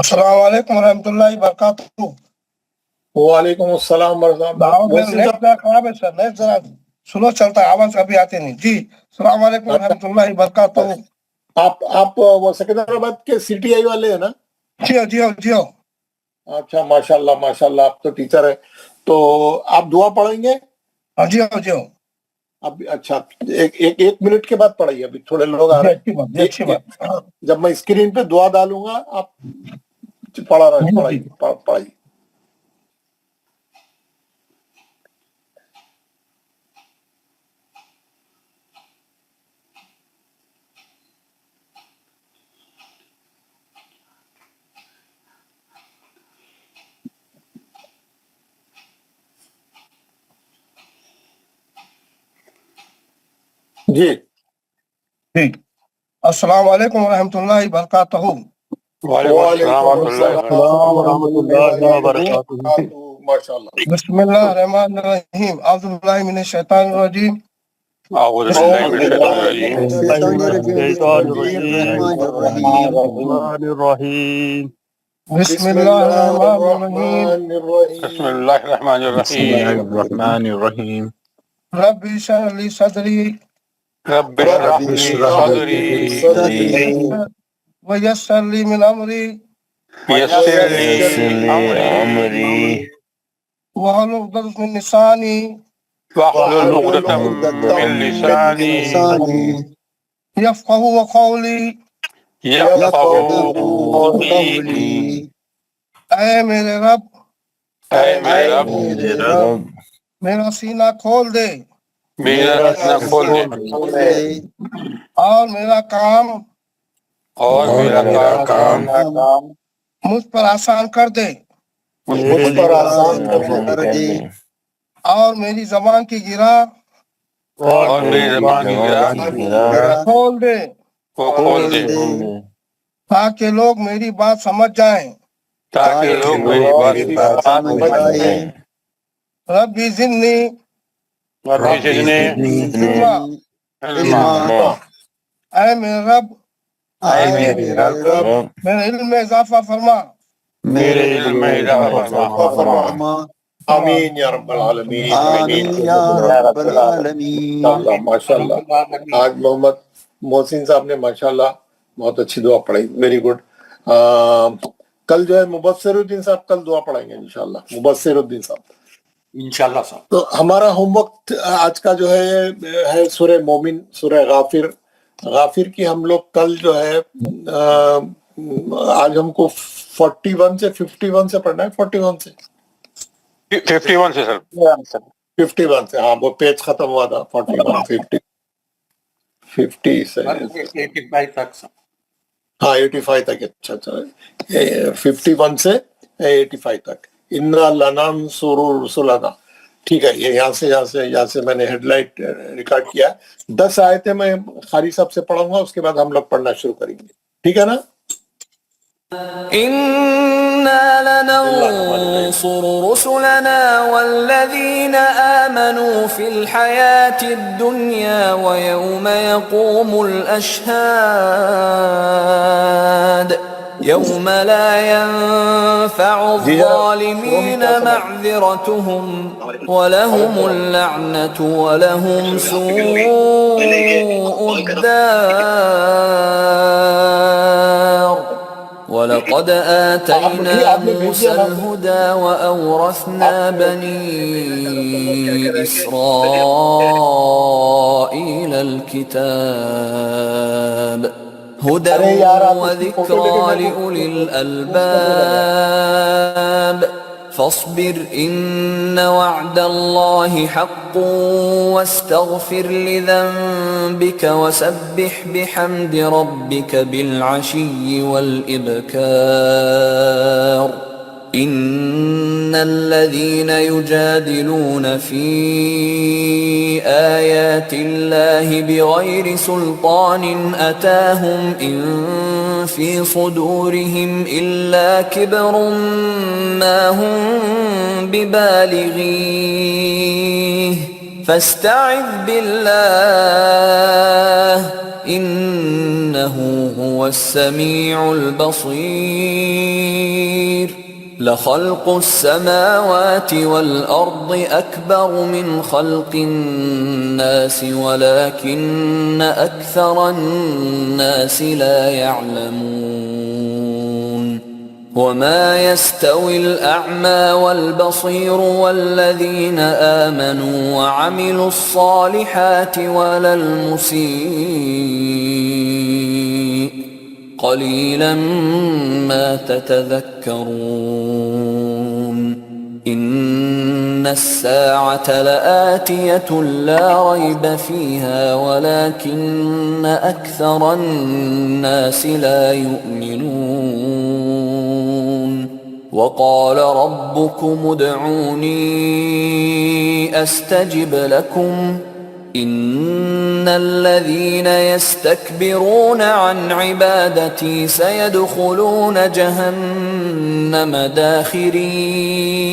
السلام علیکم ورحمۃ اللہ وبرکاتہ. وعلیکم السلام ورحمۃ اللہ. نیٹ ذرا خراب ہے سر, نیٹ ذرا سلو چلتا ہے, آواز ابھی آتی نہیں. جی السلام علیکم ورحمۃ اللہ وبرکاتہ. آپ وہ سکندرآباد کے سی ٹی آئی والے ہیں نا؟ جی ہو جی ہو جی ہو. اچھا ماشاء اللہ آپ تو ٹیچر ہے, تو آپ دعا پڑھیں گے؟ جی ہو جی ہو. اب اچھا ایک منٹ کے بعد پڑھائیے, ابھی تھوڑے لوگ آ رہے ہیں. اچھی بات. جب میں اسکرین پہ دعا ڈالوں گا آپ پڑھائیے. جی ٹھیک. السلام علیکم ورحمۃ اللہ وبرکاتہ. وعلیکم السلام ورحمۃ اللہ وبرکاتہ. ماشاء اللہ. بسم اللہ الرحمن الرحیم. اعوذ باللہ من الشیطان الرجیم. أعوذ بالله من الشيطان الرجيم. بسم اللہ الرحمن الرحیم. بسم الله الرحمن الرحيم. الرحمن الرحیم. رب اشرح لي صدری رب اشرح لي صدري ويسر لي من امری ويسر لي أمري واحلل عقدۃ من لسانی واحلل عقدة من لساني یفقهوا قولی. يفقهوا قولي. اے میرے رب, اے میرے رب میرا سینہ کھول دے میرا سینہ کھول دے اور میرا کام اور میرا کام مجھ پر آسان کر دے مجھ پر آسان کر دے اور میری زبان کی گرا اور میری زبان کی گرا کھول دے کو کھول دے تاکہ لوگ میری بات سمجھ جائیں. تاکہ لوگ میری بات سمجھ جائیں. ربی زدنی ربی زدنی علما. اے میرے رب, اے میرے رب میرے علم میں اضافہ فرما. میرے علم میں اضافہ فرما. آمین یا رب العالمین. آمین یا رب العالمین. ماشاء اللہ. آج محمد محسن صاحب نے ماشاءاللہ بہت اچھی دعا پڑھائی. Very good. کل جو ہے مبصر الدین صاحب کل دعا پڑھائیں گے انشاءاللہ. مبصر الدین صاحب انشاءاللہ صاحب. تو ہمارا ہوم ورک آج کا جو ہے سورہ مومن, سورہ غافر کی ہم لوگ کل جو ہے آج ہم کو 41 سے 51 سے پڑھنا ہے. 41 سے 51 سے سر. 51 سے, ہاں وہ پیج ختم ہوا تھا. 41 50 سے 85 تک سر. ہاں 85 تک. اچھا 51 سے 85 تک. اِنَّا لَنَنصُرُ رُسُلَنَا. ٹھیک ہے, یہ یہاں سے میں نے ہیڈ لائٹ ریکارڈ کیا. 10 آیتیں میں قاری صاحب سے پڑھوں گا, اس کے بعد ہم لوگ پڑھنا شروع کریں گے. ٹھیک ہے نا؟ إنا لننصر رسلنا والذين آمنوا في الحياة الدنيا ويوم يقوم الأشهاد يوم لا ينفع الظالمين معذرتهم ولهم اللعنة ولهم سوء الدار. وَلَقَدْ آتَيْنَا مُوسَى الْهُدَى وَأَوْرَثْنَا بَنِي إِسْرَائِيلَ الْكِتَابَ هُدًى وَذِكْرَى لِأُولِي الْأَلْبَابِ. فاصبر إن وعد الله حق واستغفر لذنبك وسبح بحمد ربك بالعشي والإبكار. إن الذين يجادلون في آيات الله بغير سلطان أتاهم إن في صدورهم إلا كبر ما هم ببالغيه فاستعذ بالله إنه هو السميع البصير. لخلق السماوات والأرض أكبر من خلق الناس ولكن أكثر الناس لا يعلمون وما يستوي الأعمى والبصير والذين آمنوا وعملوا الصالحات ولا المسيء قليلا ما تتذكرون إن الساعة لآتية لا ريب فيها ولكن أكثر الناس لا يؤمنون وقال ربكم ادعوني أستجب لكم إن الذين يستكبرون عن عبادتي سيدخلون جهنم داخرين.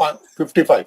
55.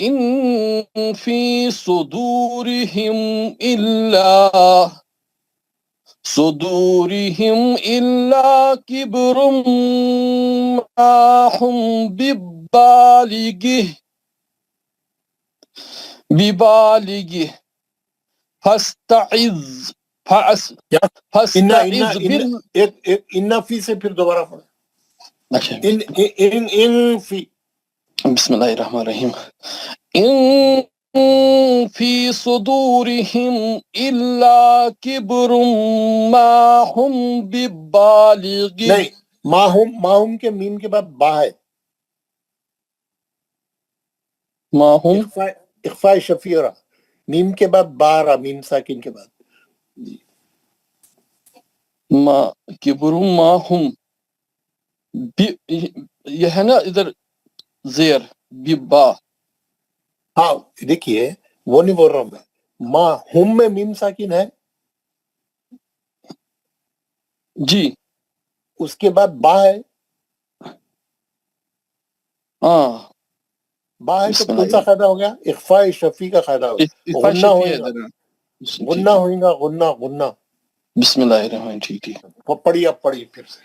إن في صدورهم إلا كبر ما هم ببالغه فاستعذ کیا انا بال انا فی سے پھر دوبارہ پڑھیں. اچھا ان فی. بسم اللہ الرحمن الرحیم. ان فی صدورہم الا کبر ما ہم ببالغہ. نہیں، ماہم کے میم کے بعد با ہے. ما ہم اخفاء شفیرہ، میم کے بعد با رہا، میم ساکن کے بعد. ما کبر ما ہم یہ ہے نا ادھر زیر ببا. ہاں دیکھیے وہ نہیں بول رہا ہوں میں، ما ہم میں میم ساکن ہے، جی اس کے بعد با ہے. ہاں با ہے تو بسم کون اللہ سا قاعدہ ہو گیا؟ اخفاء شفی کا قاعدہ ہو گیا. غنہ ہوئے گا، غنہ ہوئے گا، غنہ غنہ. بسم اللہ الرحمن. ٹھیک ہے. پڑھی اب پڑھی پھر سے.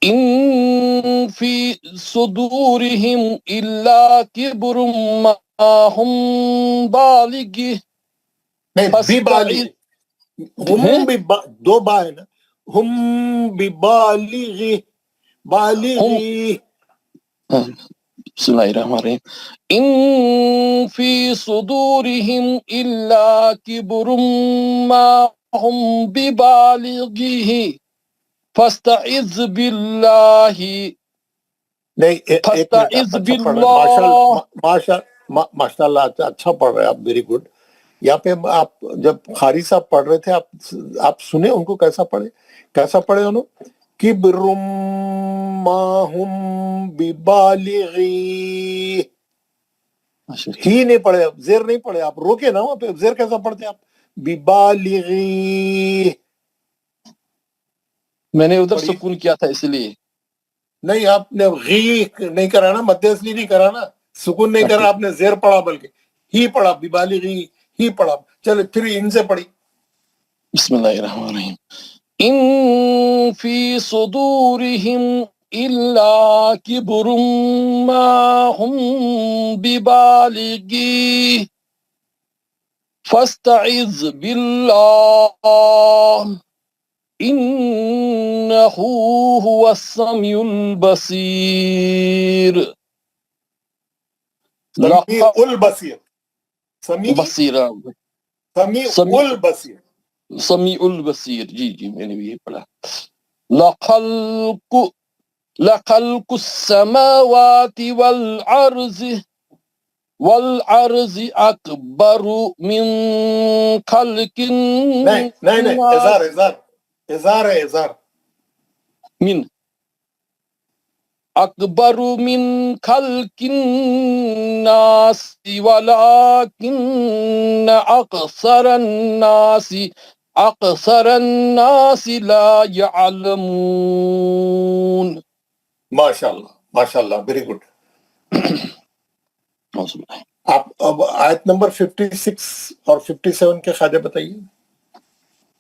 ان فی صدورہم الا کبر ما ہم بالغہ نہیں بھی بالی، ہم بھی دو با ہے نا، ہم بھی بالغی بالغی. بسم اللہ الرحمن الرحیم. ان فی صدورہم الا کبر ما ہم ببالغہ فاستعذ باللہ نہیں ایک منٹ، اچھا پڑھ رہے ہیں، ماشاء اللہ اچھا پڑھ رہے ہیں آپ، ویری گڈ. یہاں پہ آپ جب قاری صاحب پڑھ رہے تھے آپ سنیں ان کو کیسا پڑھے انہوں. کبر ما ہم ببالغی، ہی نہیں پڑھے، زیر نہیں پڑھے، آپ روکے نا وہاں پہ. زیر کیسا پڑھتے آپ؟ ببالغی. میں نے ادھر سکون کیا تھا اس لیے. نہیں آپ نے غی نہیں کرا نا، مد اصلی نہیں کرا نا، سکون نہیں کرا، آپ نے زیر پڑھا، بلکہ ہی پڑھا، ببالغی ہی پڑھا. چلے پھر ان سے پڑھی. بسم اللہ الرحمن الرحیم. ان فی صدورہم الا کبر ما ہم ببالغہ فاستعذ باللہ انہ هو السمیع البصیر. سمیع البصیر، سمیع بصیر سمیع البصیر. سمیع البصیر. جی میں نے بھی یہ پڑھا. لخلق السماوات والارض اکبر من خلق نہیں اظہار ہے، اظہار. من اکبر من خلق الناس ولكن اکثر الناس لا يعلمون. ماشاء اللہ ویری گڈ. آپ اب آیت نمبر 56 اور 57 کے قاعدے بتائیے.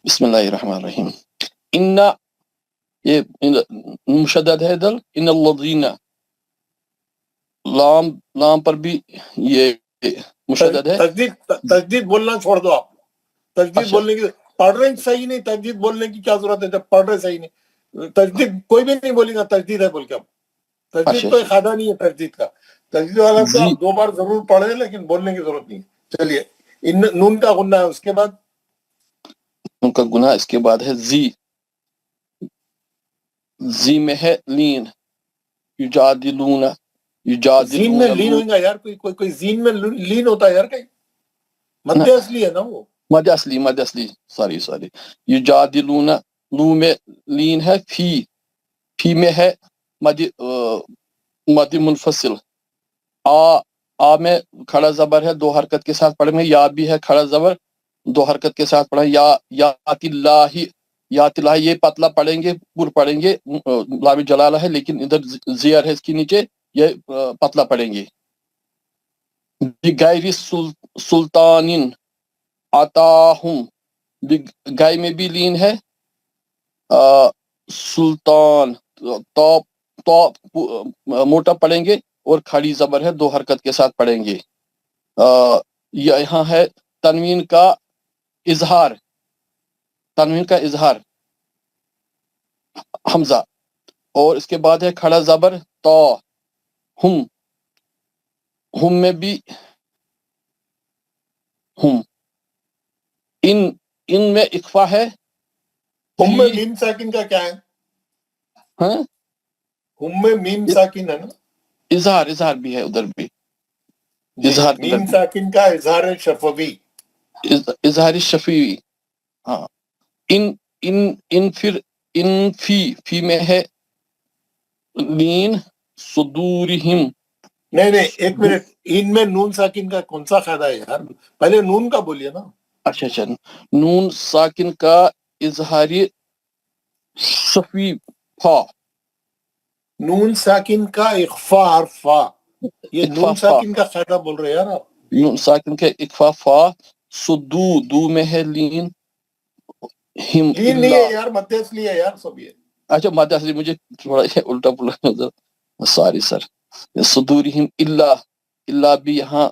بسم اللہ الرحمن الرحیم. ان یہ مشدد ہے ادھر، ان الذین، لام پر بھی یہ مشدد ہے. تجدید بولنا چھوڑ دو آپ. تجدید بولنے کی پڑھ رہے صحیح نہیں، تجدید بولنے کی کیا ضرورت ہے جب پڑھ رہے صحیح نہیں. تجدید کوئی بھی نہیں بولے گا تجدید ہے بول کے. اب تجدید کوئی قاعدہ نہیں ہے تجدید کا. تجدید والا کو آپ 2 بار ضرور پڑھیں لیکن بولنے کی ضرورت نہیں ہے. چلیے نون کا غنہ ہے، اس کے بعد ان کا گناہ، اس کے بعد ہے زی میں ہے لین. یجادلون زین میں لین ہوئیں گا یار، کوئی زین میں لین ہوتا ہے یار، کہیں مد اصلی ہے نا وہ. مد اصلی سوری یجادلون، لو میں لین ہے، فی میں ہے مد منفصل. آ میں کھڑا زبر ہے، 2 حرکت کے ساتھ پڑھیں گے. یا بھی ہے کھڑا زبر، 2 حرکت کے ساتھ پڑھیں. یات اللہ، یہ پتلا پڑھیں گے، پر پڑھیں گے، لام جلالہ ہے لیکن ادھر زیر ہے اس کے نیچے، یہ پتلا پڑھیں گے. بغیر سلطان عطاہم، گائے میں بھی لین ہے، سلطان تو موٹا پڑھیں گے اور کھڑی زبر ہے 2 حرکت کے ساتھ پڑھیں گے. یہاں ہے تنوین کا اظہار، تنوین کا اظہار حمزہ، اور اس کے بعد ہے کھڑا زبر تو، ہم میں بھی ہم، ان میں اخفا ہے، ہم میں میم ساکن کا کیا ہے؟ ہاں ہم میں میم ساکن ہے نا؟ اظہار بھی ہے ادھر بھی، جی اظہار میم ساکن کا اظہار شفوی. اظہار شفیعی. ہاں ان پھر ان فی میں ہے لین صدورہم. نہیں ایک منٹ، ان میں نون ساکن کا کون سا قاعدہ ہے یار؟ پہلے نون کا بولیے نا. اچھا نون ساکن کا اظہار شفیع فا، نون ساکن کا اخفا فا، یہ اخفا نون فا، ساکن کا قاعدہ بول رہے ہیں یار آپ. نون ساکن کے اخفا فا، دو میں ہے لین ہم لین نہیں ہے اللہ. یار، مدھ اصلی ہے یار سب یہ. اچھا مد اصلی، مجھے تھوڑا الٹا پلٹا، سوری سر. صدورہم اللہ بھی یہاں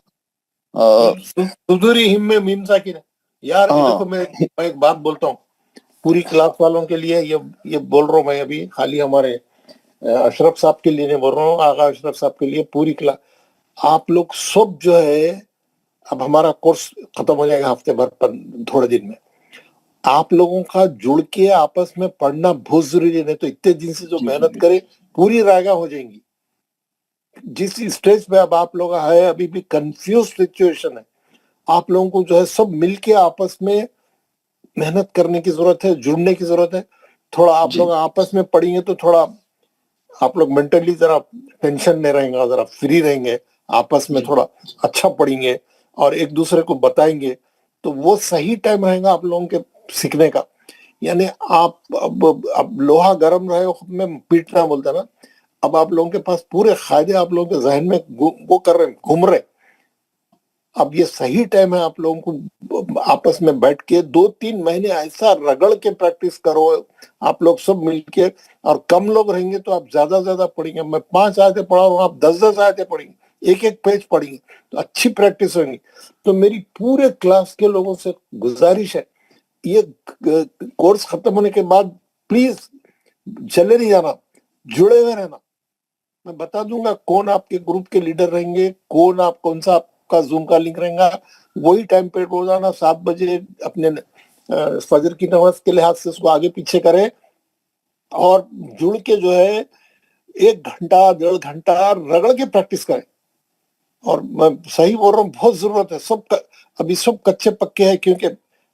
صدوری ہم میں میم ساکن ہے یار. ہاں دیکھو میں ایک بات بولتا ہوں پوری کلاس والوں کے لیے، یہ بول رہا ہوں میں ابھی، خالی ہمارے اشرف صاحب کے لیے نہیں بول رہا ہوں، آغا اشرف صاحب کے لیے پوری کلاس. آپ لوگ سب جو ہے، اب ہمارا کورس ختم ہو جائے گا ہفتے بھر پر، تھوڑے دن میں. آپ لوگوں کا جڑ کے آپس میں پڑھنا بہت ضروری ہے، نہیں تو اتنے دن سے جو محنت کرے پوری رائگاں ہو جائیں گی. جس اسٹیج پہ اب آپ لوگ ہے، ابھی بھی کنفیوز سچویشن ہے. آپ لوگوں کو جو ہے سب مل کے آپس میں محنت کرنے کی ضرورت ہے، جڑنے کی ضرورت ہے. تھوڑا آپ لوگ آپس میں پڑھیں گے تو تھوڑا آپ لوگ مینٹلی ذرا ٹینشن نہیں رہیں گا، ذرا فری رہیں گے، آپس میں تھوڑا اچھا پڑھیں گے اور ایک دوسرے کو بتائیں گے، تو وہ صحیح ٹائم رہے گا آپ لوگوں کے سیکھنے کا. یعنی آپ اب لوہا گرم رہے میں پیٹنا بولتا نا. اب آپ لوگوں کے پاس پورے قاعدے آپ لوگوں کے ذہن میں وہ کر رہے ہیں، گھوم رہے. اب یہ صحیح ٹائم ہے آپ لوگوں کو آپس میں بیٹھ کے 2-3 مہینے ایسا رگڑ کے پریکٹس کرو آپ لوگ سب مل کے. اور کم لوگ رہیں گے تو آپ زیادہ زیادہ پڑھیں گے. میں 5 آیتیں پڑھا ہوں، آپ 10 آیتیں پڑھیں گے، ایک پیج پڑھیں گے تو اچھی پریکٹس ہوگی. تو میری پورے کلاس کے لوگوں سے گزارش ہے، یہ کورس ختم ہونے کے بعد پلیز چلے نہیں جانا، جڑے ہوئے رہنا. میں بتا دوں گا کون آپ کے گروپ کے لیڈر رہیں گے، کون سا آپ کا زوم کا لنک رہے گا. وہی ٹائم پہ روزانہ 7 بجے اپنے فجر کی نماز کے لحاظ سے اس کو آگے پیچھے کریں، اور جڑ کے جو ہے 1 گھنٹہ 1.5 گھنٹہ رگڑ کے پریکٹس کریں. اور میں صحیح بول رہا ہوں، بہت ضرورت ہے. ابھی سب کچے پکے ہیں، کیونکہ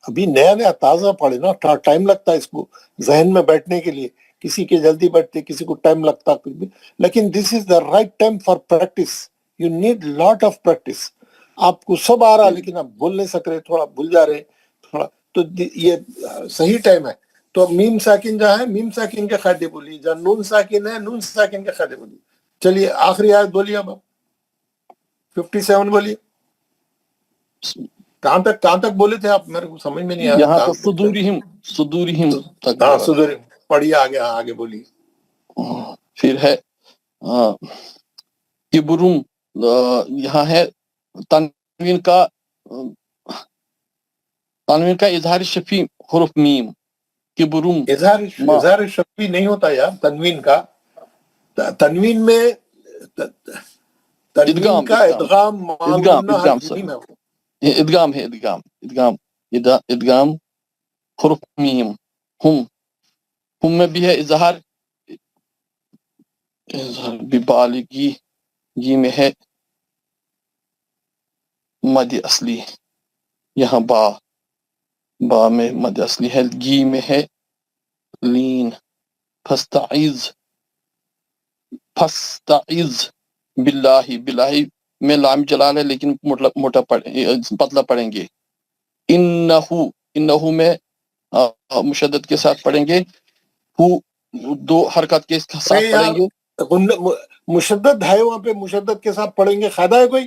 ابھی نیا تازہ پڑھے نا، ٹائم لگتا ہے اس کو ذہن میں بیٹھنے کے لیے. کسی کے جلدی بیٹھتے، کسی کو ٹائم لگتا کچھ بھی، لیکن this is the right time for practice. You need lot of practice. آپ کو سب آ رہا لیکن آپ بول نہیں سک رہے، تھوڑا بھول جا رہے تھوڑا، تو یہ صحیح ٹائم ہے. تو میم ساکن جہاں ہے میم ساکن کے قاعدے بولیے، جہاں نون ساکن ہے نون ساکن کے قاعدے بولیے. چلیے آخری آیت بولیے اب 57 بولیے. کہاں تک بولے تھے آپ؟ میرے کو سمجھ میں نہیں آیا. یہاں تو صدورہم تک ہاں بولا. صدور پڑھیے آگے بولیے. پھر ہے کبرم، یہاں ہے تنوین کا اظہار شفیع حرف میم. کبرم اظہار شفیع نہیں ہوتا یار تنوین کا. تنوین میں تنوین کا ادغام معلوم سر، میم ہے. ادغام ہے، ادغام حرف میم. ہم میں بھی ہے اظہار بالغی میں ہے مد اصلی. یہاں با میں مد اصلی ہے، گی میں ہے لین. فستعذ باللہ میں لام جلال ہے لیکن موٹا پتلا پڑھیں گے. انہو میں مشدد کے ساتھ پڑھیں گے. 2 حرکات کے ساتھ پڑھیں گے. مشدد ہے وہاں پہ، مشدد کے ساتھ پڑھیں گے، قاعدہ ہے کوئی؟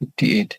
58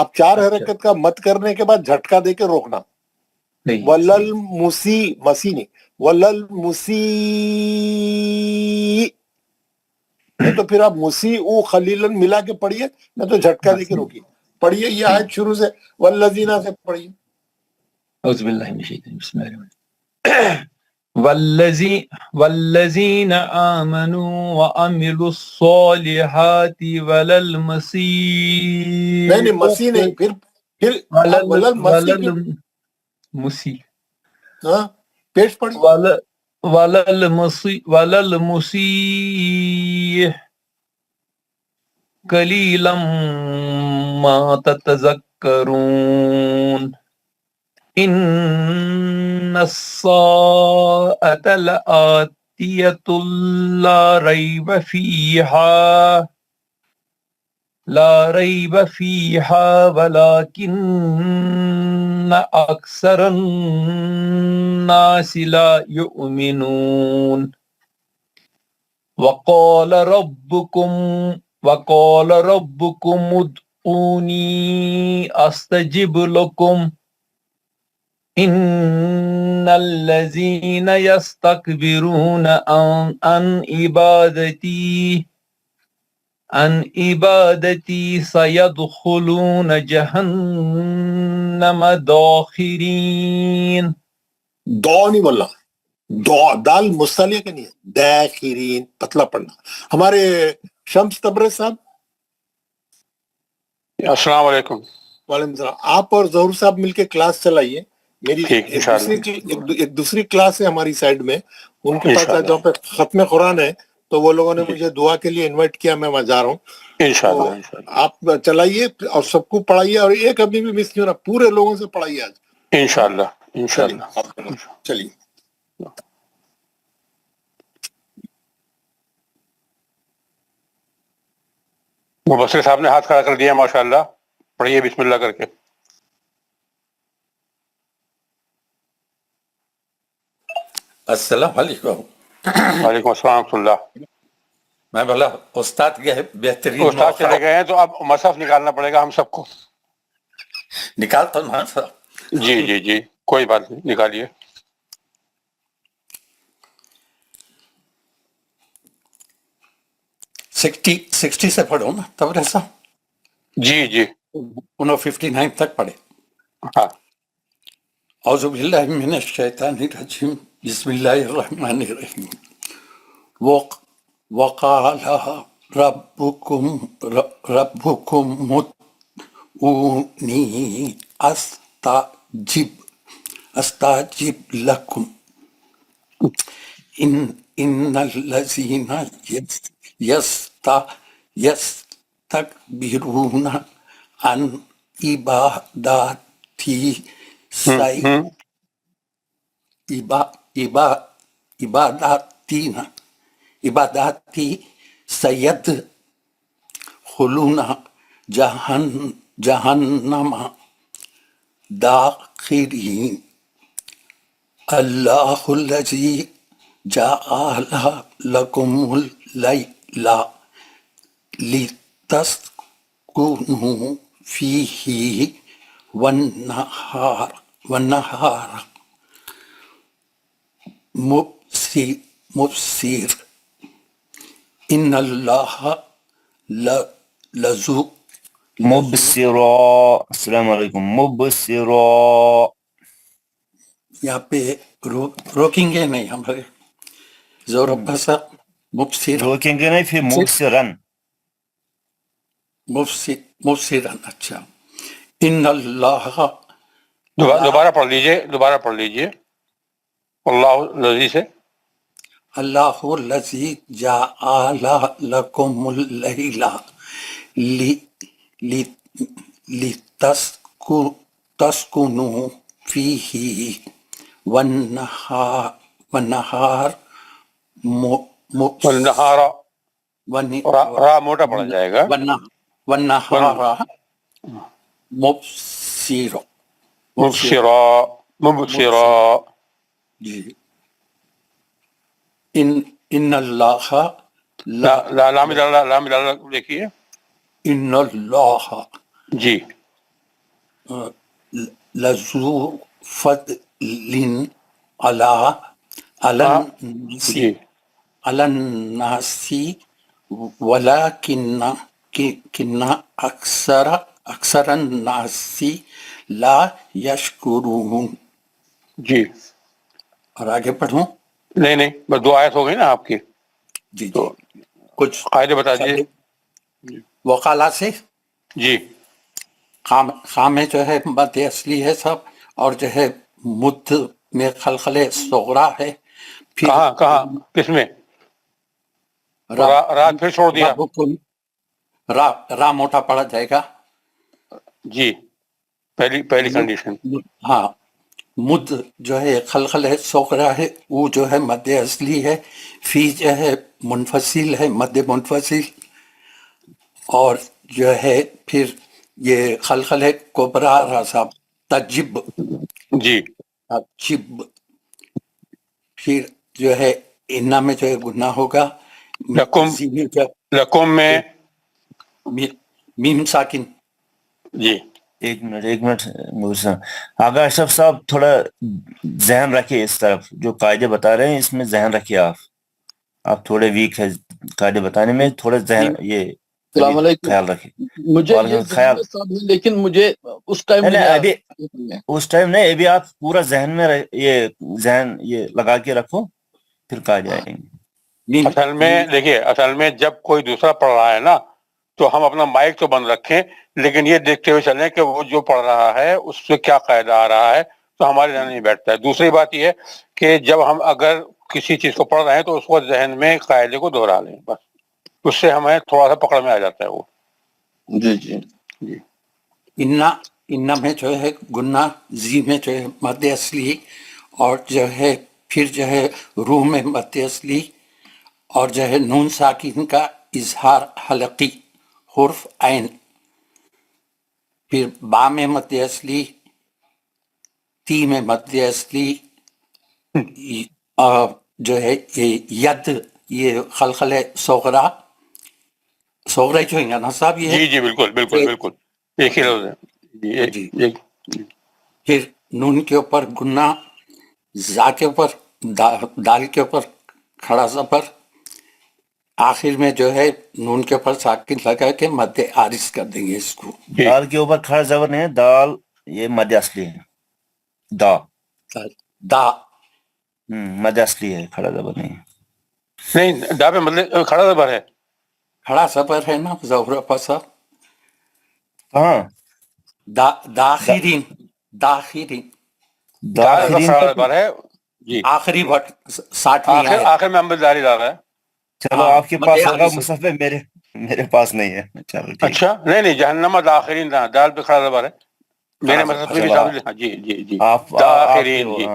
آپ 4 حرکت کا مت کرنے کے بعد جھٹکا دے کے روکنا. ولل مسی مسی نہیں ولل مسی نہیں تو پھر آپ مسی او خلیلن ملا کے پڑھیے نہ تو جھٹکا دے کے روکیے. پڑھیے یہ آیت شروع سے والذینہ سے پڑھیے. اعوذ باللہ من الشیطان بسم اللہ الرحمن والذین آمنوا وعملوا الصالحات وللمسیح نہیں مسیح نہیں پھر ولل مسیح کی مسیح ہاں پیش پڑھیے. وللمسیح قلیلا ما تتذکرون ان الساعة لآتیۃ لا ریب فیہا ولکن اکثر الناس لا یؤمنون وقال ربکم ادعونی استجب لکم ان الذین یستکبرون عن عبادتی سیدخلون جہنم داخرین. دو نہیں بولنا دال مستعلیہ کے نہیں ہے داخرین پتلا پڑھنا. ہمارے شمس تبریز صاحب السلام علیکم. وعلیکم السلام. آپ اور ظہور صاحب مل کے کلاس چلائیے. میری ایک دوسری کلاس ہے ہماری سائڈ میں ان کے پاس جہاں پہ ختم قرآن ہے تو وہ لوگوں نے مجھے دعا کے لیے انوائٹ کیا میں وہاں جا رہا ہوں. آپ چلائیے اور سب کو پڑھائیے اور ایک ابھی بھی مس نہیں ہونا پورے لوگوں سے پڑھائیے آج انشاءاللہ. چلیے. مبصر صاحب نے ہاتھ کھڑا کر دیا ماشاءاللہ. پڑھیے بسم اللہ کر کے. السلام علیکم. وعلیکم السلام ورحمۃ اللہ. میں بولا استاد گئے بہترین استاد چلے گئے ہیں تو اب مصحف نکالنا پڑے گا ہم سب کو. نکالتا ہوں نا صاحب. جی کوئی بات نہیں نکالیے. سکسٹی سے پڑھو نا تبریز صاحب. جی 59 تک پڑھے. ہاں. اعوذ باللہ من الشیطان الرجیم بسم اللہ الرحمن الرحیم. وقال ربکم ادعونی استجب لکم ان الذین یستکبرون عن عبادتی عبادتی سیدخلون جہنم داخرین. اللہ الذی جعل لکم اللیل لتسکنوا فیہ والنہار مبصر ان اللہ لذو مبصرا. السلام علیکم. مبصرا یہاں پہ روکیں گے نہیں ہمارے زور عباس مبصر روکیں گے نہیں پھر مبصرن مبصرن. اچھا. ان اللہ دوبارہ پڑھ لیجئے اللہ الذی سے. اللہ الذی جعل لکم اللیل لتسکنوا فیہ والنہار را موٹا پڑا جائے گا. والنہار مبصرا. جی. ان اللہ لام دیکھیے. ان اللہ جی لذو فضل علی الناس جی علی الناس ولکن اکثر الناس لا یشکرون. جی اور آگے پڑھوں؟ نہیں بس 2 آیت ہو گئی نا آپ کی، جی تو کچھ قاعدے بتا دیجیے. وقالا سے جی خام میں جو ہے مد اصلی ہے سب، اور جو ہے مد میں خلخل صغرا ہے. پھر کہاں کس میں؟ رات پھر چھوڑ دیا. ربکم، را موٹا پڑا جائے گا. جی پہلی کنڈیشن. ہاں، مد جو ہے خلخل صغرا ہے، وہ جو ہے مد اصلی ہے. فی جو ہے منفصل ہے، مد منفصل. اور جو ہے پھر یہ خلخل کبرا رسا تجب، جی تجب. پھر جو ہے انا میں جو ہے گناہ ہوگا. لکم میں میم ساکن. جی ایک منٹ آگا اشرف صاحب تھوڑا ذہن رکھیے اس طرف، جو قاعدے بتا رہے ہیں اس میں ذہن رکھیے. آپ تھوڑے ویک ہے قاعدے بتانے میں، تھوڑا ذہن یہ السلام علیکم. خیال رکھیے. مجھے یہ وعلیکم ذہن خیال. میں سب ہے، لیکن مجھے اس ٹائم نہیں ابھی نہیں. اس ٹائم نہیں، ابھی آپ پورا ذہن میں یہ ذہن یہ لگا کے رکھو، پھر قاعدے آئیں گے. اصل میں دیکھیے، اصل میں جب کوئی دوسرا پڑھ رہا ہے نا تو ہم اپنا مائک تو بند رکھیں، لیکن یہ دیکھتے ہوئے چلیں کہ وہ جو پڑھ رہا ہے اس سے کیا قاعدہ آ رہا ہے، تو ہمارے ذہن میں بیٹھتا ہے. دوسری بات یہ ہے کہ جب ہم اگر کسی چیز کو پڑھ رہے ہیں تو اس وقت ذہن میں قاعدے کو دہرا لیں، بس اس سے ہمیں تھوڑا سا پکڑ میں آ جاتا ہے وہ. جی جی جی انا میں جو ہے گناہ، زی میں جو ہے مد اصلی، اور جو ہے پھر جو ہے روح میں مد اصلی، اور جو ہے نون ساکن کا اظہار حلقی حرف عین. پھر با میں مد اصلی، تی میں مد اصلی، جو ہے ید یہ خلخل صغرا جو ہے نا صاحب یہ جی بالکل ایک ہی لفظ ہے. جی. جی پھر نون کے اوپر گناہ، زا کے اوپر دال کے اوپر کھڑا زبر، آخر میں جو ہے نون کے اوپر ساکن لگا کے مد عارض کر دیں گے اس کو. دال کے اوپر کھڑا زبر نہیں ہے، دال یہ مد اصلی ہے. دا مد اصلی ہے، کھڑا زبر نہیں. نہیں دا پہ مطلب کھڑا زبر ہے. کھڑا زبر ہے نا ظہر پسا. ہاں داخرین کھڑا زبر ہے. جی آخری وقت 60ویں آیت. آخر میں امبل داری لا رہا ہے. چلو آپ کے پاس ہوگا مصحف، میرے پاس نہیں ہے. چلو ٹھیک. اچھا نہیں جہنم داخرین دال پہ کھڑا زبر ہے میرے مصحف میں بھی. جی آپ داخرین. جی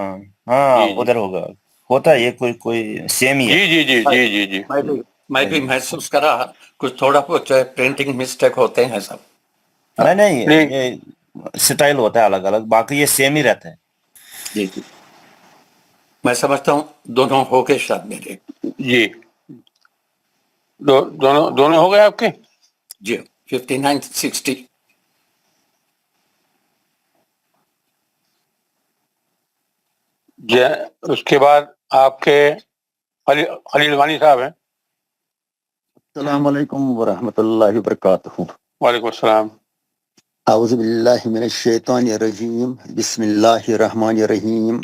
ہاں ادھر ہوگا، ہوتا ہے یہ کوئی سیم ہی ہے. جی میں بھی محسوس کرا کچھ تھوڑا بہت پرنٹنگ مسٹیک ہوتے ہیں سب. نہیں یہ سٹائل ہوتا ہے الگ الگ، باقی یہ سیم ہی رہتا ہے. جی میں سمجھتا ہوں دونوں ہو گئے شاید میرے. جی دونوں ہو گئے آپ کے. جی 59 60. جی اس کے بعد آپ کے خلیل وانی صاحب ہیں. السلام علیکم ورحمۃ اللہ وبرکاتہ. وعلیکم السلام. اعوذ باللہ من الشیطان الرجیم، بسم اللہ الرحمن الرحیم.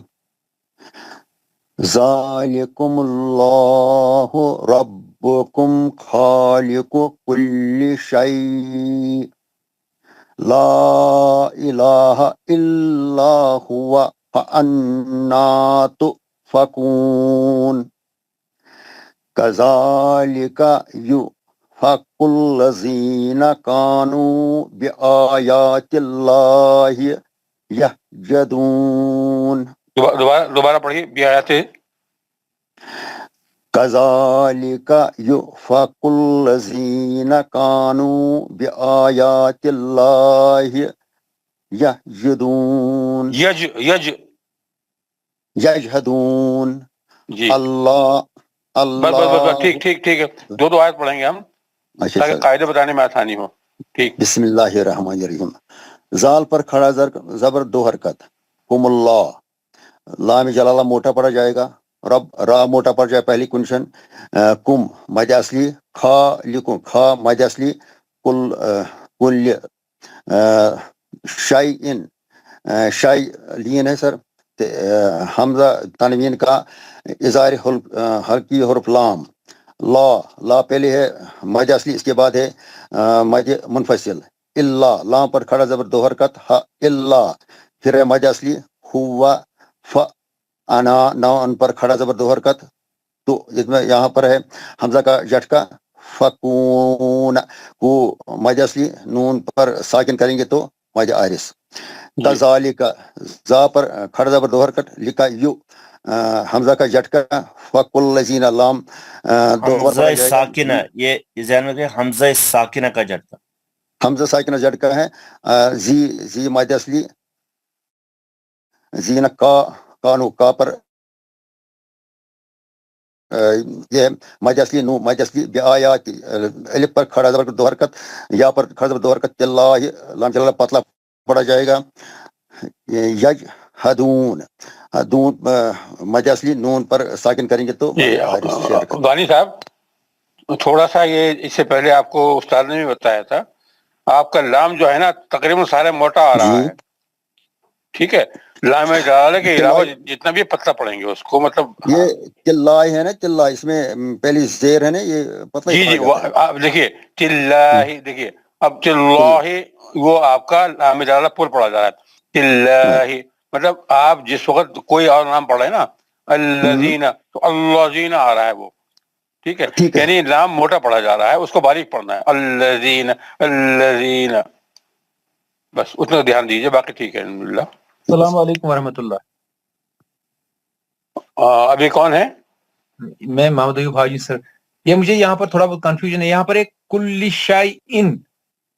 ذالکم اللہ ربکم خالق کل شیء لا الہ الا ہوا فانا تؤفکون. کذالک یؤفک الذین کانوا بآیات اللہ یحجدون. دوبارہ پڑھیے بھی آیات. کذالک یؤفک الذین کانوا بآیات اللہ یحجدون. یجحدون. جی اللہ بس ٹھیک ہے. دو آیت پڑھیں گے ہم تاکہ قاعدے بتانے میں آسانی ہو. ٹھیک. بسم اللہ الرحمن الرحیم. زال پر کھڑا زبر 2 حرکت. کم اللہ لام جلالہ موٹا پڑا جائے گا. رب را موٹا پڑ جائے پہلی کنشن. کم مد اصلی کھا لکھوں کھا مد اصلی کل شائی ان شائی لین ہے سر. حمزہ تنوین کا اظہار حلقی حرف لام. لا پہلے ہے مد اصلی, اس کے بعد ہے مد منفصل. اللہ لام پر کھڑا زبر 2 حرکت. اللہ پھر ہے مد اصلی ہوا ف انا نون پر کھڑا زبر 2 حرکت. تو اس میں یہاں پر ہے حمزہ کا جھٹکا فکون کو مد اصلی نون پر ساکن کریں گے تو مد عارض. کذالک زا پر کھڑا زبر 2 حرکت. لکھا یو حمزہ کا جھٹکا فکل لذین لام 2 بار پڑھا حمزہ جائے گا. ساکنہ, یہ ذہن میں رکھیں, حمزہ ساکنہ کا جھٹکا. حمزہ ساکنہ جھٹکا ہے. زی مد اصلی زین کا کانو کا پر یہ مد اصلی نو مد اصلی بیاات الف پر کھڑا زبر 2 حرکت. یا پر کھڑا زبر 2 حرکت. اللہ لام جلالہ پتلا پڑا جائے گا. یج ہدون دون مد اصلی نون پر ساکن کریں گے تو غانی صاحب تھوڑا سا یہ اس سے پہلے آپ کو استاد نے بھی بتایا تھا, آپ کا لام جو ہے نا تقریباً سارے موٹا آ رہا ہے. ٹھیک ہے, لام جلالہ کے علاوہ جتنا بھی پتلا پڑیں گے اس کو, مطلب یہ چلائی ہے نا, چلا اس میں پہلی زیر ہے نا, یہ پتلا جی جی آپ دیکھیے چلاہی, دیکھیے اب چلاہی وہ آپ کا لام جلالہ پور پڑا جا رہا ہے. چلاہی مطلب آپ جس وقت کوئی اور نام پڑھ رہے ہیں نا الذین تو اللذین آ رہا ہے وہ. ٹھیک ہے, یعنی لام موٹا پڑھا جا رہا ہے, اس کو باریک پڑھنا ہے. الذین الذین بس اتنا دھیان دیجیے, باقی ٹھیک ہے الحمدللہ. السلام علیکم ورحمۃ اللہ. ابھی کون ہے؟ میں محمد ایوب حاجی سر. یہ مجھے یہاں پر تھوڑا بہت کنفیوژن ہے. یہاں پر ایک کل شائی ان,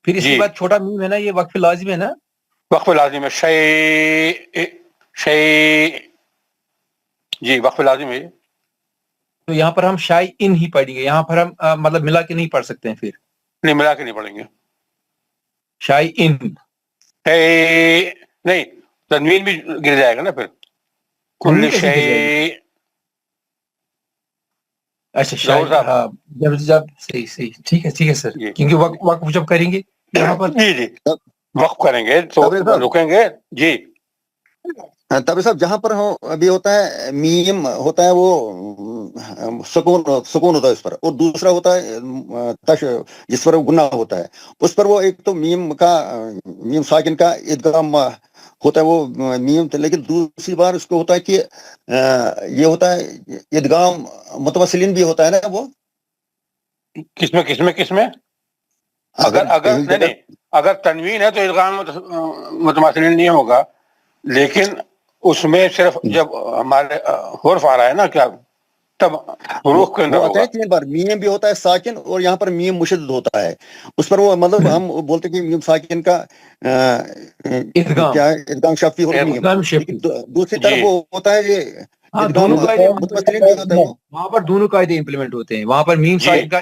پھر اس کے بعد چھوٹا میم ہے نا, یہ وقف لازم ہے نا؟ وقف لازم ہے. شیء جی وقف لازم ہے. تو یہاں پر ہم شائی ان ہی پڑھیں گے, یہاں پر ہم مطلب ملا کے نہیں پڑھ سکتے ہیں. پھر نہیں ملا کے نہیں پڑھیں گے. شائی ان نہیں, تنوین بھی گر جائے گا نا پھر. کل شیء. اچھا شاید جب صحیح ٹھیک ہے سر, کیونکہ وقف جب کریں گے یہاں پر جی جی وقف کریں گے تو رکیں گے. جی تب صاحب جہاں پر ابھی ہوتا ہے میم ہوتا ہے وہ سکون ہوتا ہے اس پر, اور دوسرا ہوتا ہے تش جس پر گناہ ہوتا ہے, اس پر وہ ایک تو میم ساکن کا ادغام ہوتا ہے وہ میم, لیکن دوسری بار اس کو ہوتا ہے کہ یہ ہوتا ہے ادغام متوسلین بھی ہوتا ہے نا وہ. کس میں اگر تنوین ہے تو ادغام متماثلین نہیں ہوگا, لیکن اس میں صرف جب ہمارے حرف آ رہا ہے نا کیا تب حروف کے اندر ہوگا. 3 بار میم بھی ہوتا ہے ساکن, اور یہاں پر میم مشدد ہوتا ہے. اس پر وہ مطلب ہم بولتے کہ میم ساکن کا کیا ہے ادغام شفی حروف. دوسری طرف وہ ہوتا ہے یہ دونوں وہاں پر دونوں قاعدے امپلیمنٹ ہوتے ہیں. وہاں پر میم ساکن کا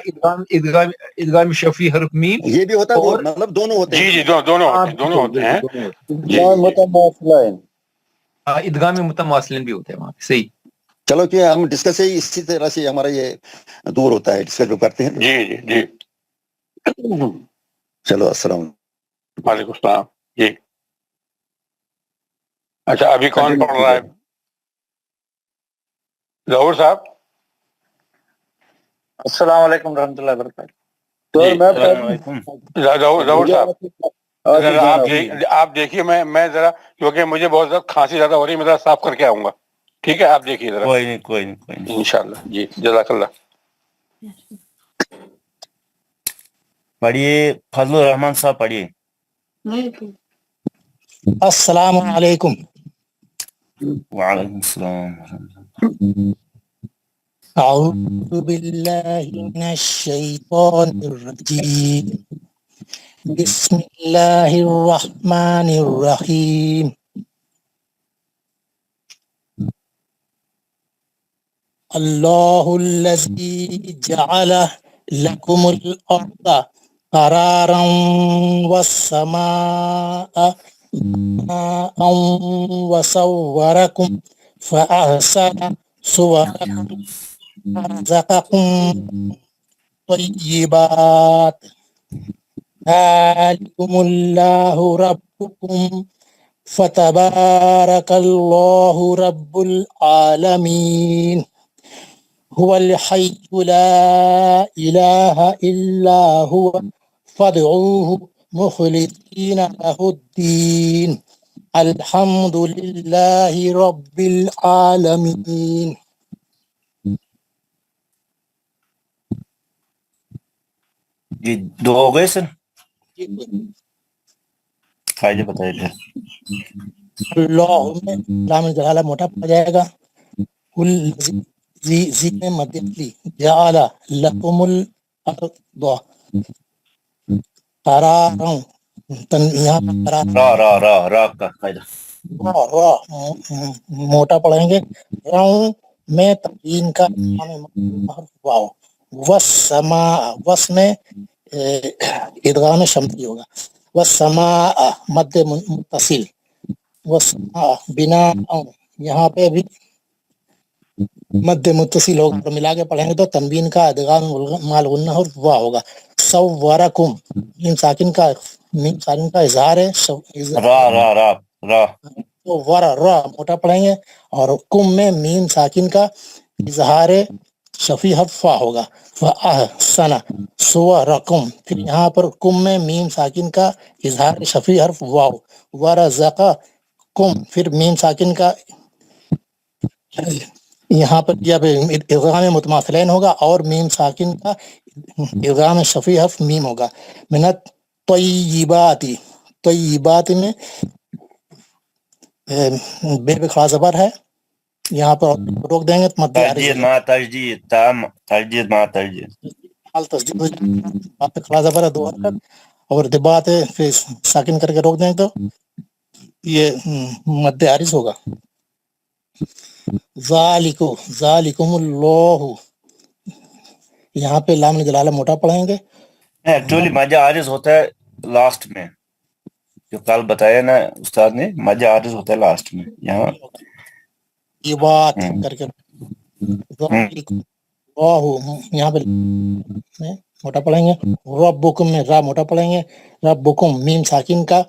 ادغام شفی حرف میم, یہ بھی ہوتا ہے, مطلب دونوں ہوتے ہیں. جی دونوں ہوتے ہیں. ادغام متماثلین بھی ہوتے ہیں وہاں پہ. صحیح, چلو کہ ہم ڈسکس ہے اسی طرح سے ہمارا یہ دور ہوتا ہے, ڈسکس جو کرتے ہیں. جی جی چلو السلام وعلیکم السلام. جی اچھا ابھی کون پڑھ رہا ہے؟ ظہور صاحب. السلام علیکم ورحمۃ اللہ وبرکاتہ. ظہور صاحب آپ دیکھیے, میں ذرا کیونکہ مجھے بہت زیادہ کھانسی زیادہ ہو رہی ہے, میں ذرا صاف کر کے آؤں گا. ٹھیک ہے آپ دیکھیے ذرا. کوئی نہیں انشاءاللہ. جی جزاک اللہ. پڑھیے فضل الرحمان صاحب پڑھیے. السلام علیکم. وعلیکم السلام. اعوذ باللہ من الشیطان الرجیم. بسم اللہ الرحمن الرحیم. اللہ الذی جعل لکم الارض قرارا والسماء بناء وصوركم فأحسن صوركم ورزقكم طيبات ذلكم الله ربكم فتبارك الله رب العالمين هو الحي لا إله إلا هو فادعوه مخلصين له الدين الحمد لله رب العالمين. یہ دو ہو گئے سر. فائدے بتائے تھے. اللہ میں لام جلالہ موٹا پڑ جائے گا. کل زی میں مد اصلی جعل لکم الارض قرارا یہاں را کا قاعدہ موٹا پڑھیں گے. راؤں میں تبیین کا واو والسماء وس میں ادغام شمسی ہوگا. والسماء مد متصل والسماء بنا یہاں پہ بھی مد متصل ہوگا. تو ملا کے پڑھیں گے تو تنوین کا ادغام مال غنہ اور وا ہوگا. صورکم میم ساکن کا اظہار ہے. را موٹا پڑھیں گے اور کم میں میم ساکن کا اظہار شفی حرف فا ہوگا. فاحسن صورکم پھر یہاں پر کم میں میم ساکن کا اظہار شفی حرف واو. ورزقکم پھر میم ساکن کا یہاں پر ادغام متماثلین ہوگا اور میم ساکن کا ادغام شفی حرف میم ہوگا. منت طیباتی طیبات میں بے خاص زبر ہے. یہاں پر روک دیں گے تو مد تجدید ما تجدید تام تجدید ما تجدید حال تسجید ہو جائے گا. آپ پہ خاص زبر ہے 2 حرکت اور دبات ہے پھر ساکن کر کے روک دیں تو یہ مد عارض ہوگا. ذالکم اللہ یہاں پہ لام جلالہ موٹا پڑھیں گے. ایکچولی مجھے عارض ہوتا ہے لاسٹ میں جو کل بتایا نا استاد نے. مجھے عارض ہوتا ہے لاسٹ میں. یہاں یہ بات کر کے یہاں پہ موٹا پڑھیں گے. ربکم میں را موٹا پڑھیں گے. ربکم میم ساکن کا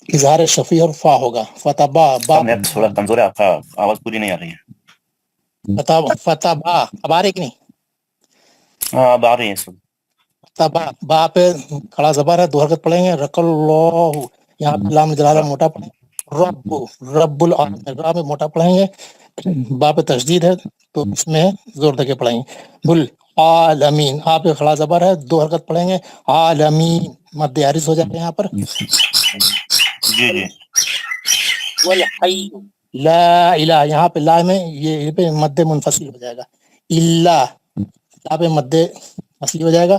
اظہار شفیع اور فا ہوگا. فتبا با نیٹ تھوڑا کمزور ہے. آپ کا آواز پوری نہیں آ رہی ہے. فتبا اب آ رہی کہ نہیں؟ ہاں اب آ رہی ہیں سب. فتبا با پہ کھڑا زبر ہے 2 حرکت پڑھیں گے. رق اللہ یہاں پہ لام جلالہ موٹا پڑھیں گے. رب العالمین را میں موٹا پڑھیں گے. با پہ تشدید ہے تو اس میں زور دے کے پڑھیں گے. بل عالمین آپ پہ کھڑا زبر ہے 2 حرکت پڑھیں گے. عالمین مد عارض ہو جائے گا یہاں پر. جی جی. والحی لا الہ یہاں پہ لا میں یہ پہ مد منفصل ہو جائے گا. اللہ لا پہ مد اصلی ہو جائے گا.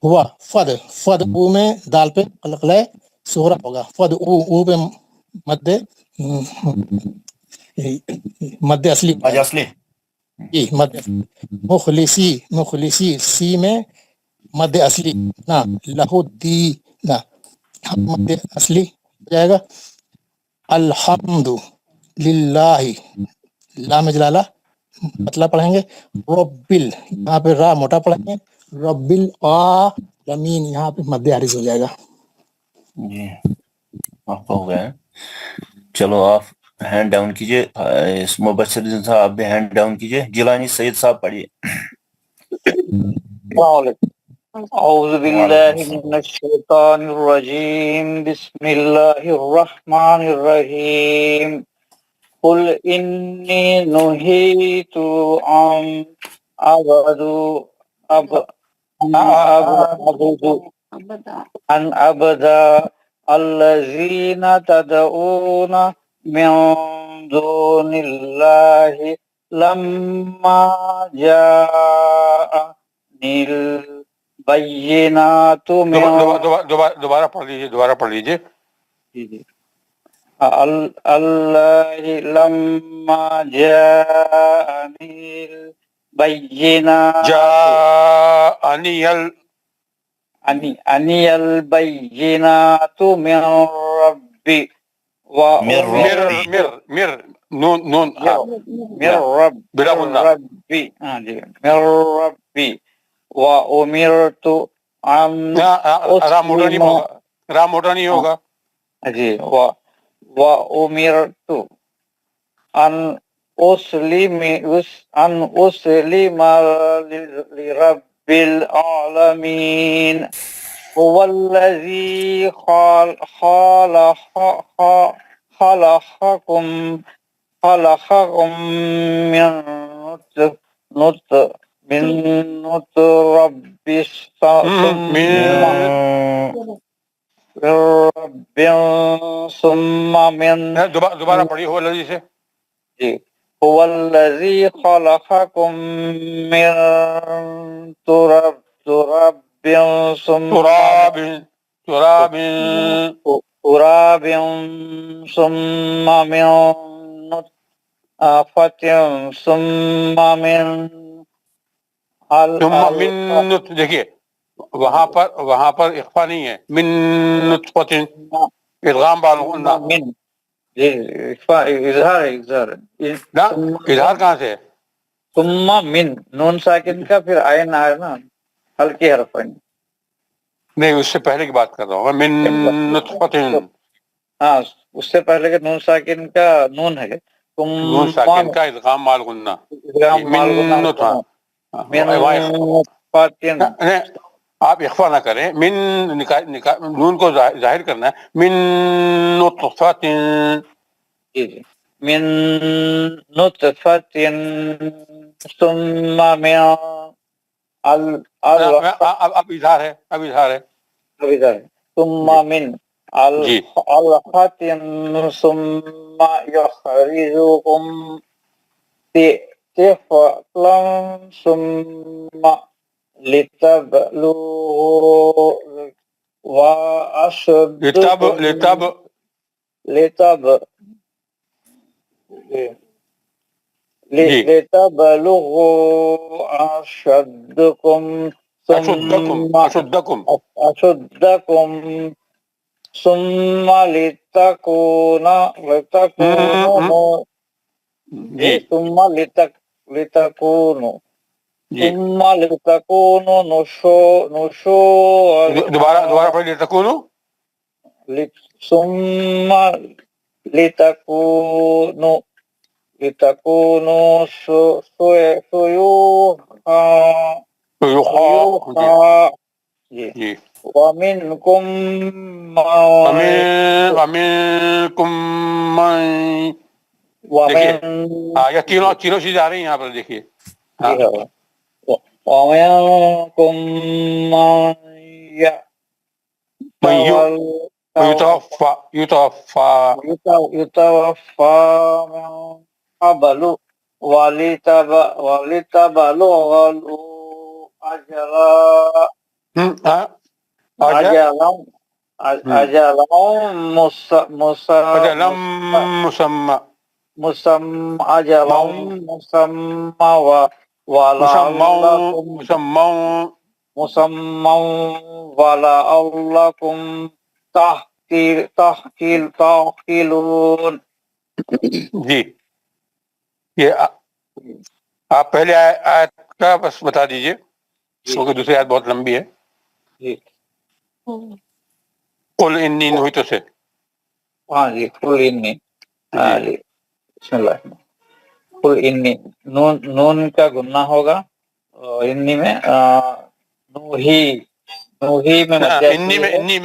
ہوا فد او میں دال پہ قلقلہ صغرا ہوگا. فد او پہ مد اصلی جی مد مخلصی سی میں مد اصلی نا لہو دی نا مد اصلی ہو جائے گا. الحمد للہ لام جلالہ مطلب پڑھیں گے. ربل یہاں پہ را موٹا پڑھیں گے. رب العالمین یہاں پہ مد عارض ہو جائے گا. جی آپ کا ہو گیا ہے. چلو آپ ہینڈ ڈاؤن کیجئے. اس مبشر صاحب آپ بھی ہینڈ ڈاؤن کیجئے. جیلانی سید صاحب پڑھیے. السلام علیکم. اعوذ باللہ من الشیطان الرجیم. بسم اللہ الرحمن الرحیم. قل انی نہیت ان عبد الذین تدعون من دون اللہ لما جاءنی البینات من دوبارہ پڑھ لیجیے. جی جی. اللہ لما جاءنی البینات أني البينات من ربي مر نون ها من رب بلا غنة ربي جی من ربي وأمرت أن رام موٹا نہیں أسلم ہوگا، رام موٹا نہیں ہوگا. جی وأمرت أن أسلم لرب العالمين هو الذي خلقكم من نطفة ثم من دوبارہ پڑھی ہو لذی سے. جی هو الذي خلقكم من تراب تراب ثم من نطفة ثم من دیکھیے وہاں پر اخفا نہیں ہے، من نطفۃ ادغام بالغنہ. جی اظہار نا اظہار کہاں سے ہے؟ ثم من نون ساکن کا پھر عین ہے نا ہلکی حرف ہے. نہیں اس سے پہلے کی بات کر رہا ہوں میں، من نطفۃ. ہاں اس سے پہلے کے نون ساکن کا نون ہے، نون ساکن کا ادغام بالغنہ. آپ اخفا نہ کریں، من نون کو ظاہر کرنا ہے. من نطفۃ جی من نطفة ثم من اب اظہار ہے، ثم من علقة ثم يخرجكم طفلا ثم لتبلغوا لتبلغوا أشدكم ثم لتكونوا نشوء. دوبارہ پڑھ لتکونوا. ثم لتكونوا شيوخا جی. ومنكم من دیکھیے یہ تینوں چیزیں آ رہی ہیں یہاں پر دیکھیے. ومنكم يتوفى من قبل ولتبلغوا أجلا مسمى ولعلكم تعقلون. جی یہ آپ پہلے آیت کا بس بتا دیجئے کیونکہ دوسری آیت بہت لمبی ہے. جی قل انی نہیت سے. ہاں جی قل انی. ہاں جی بسم اللہ. قل انی نون کا گنہ ہوگا انی میں نوہی میں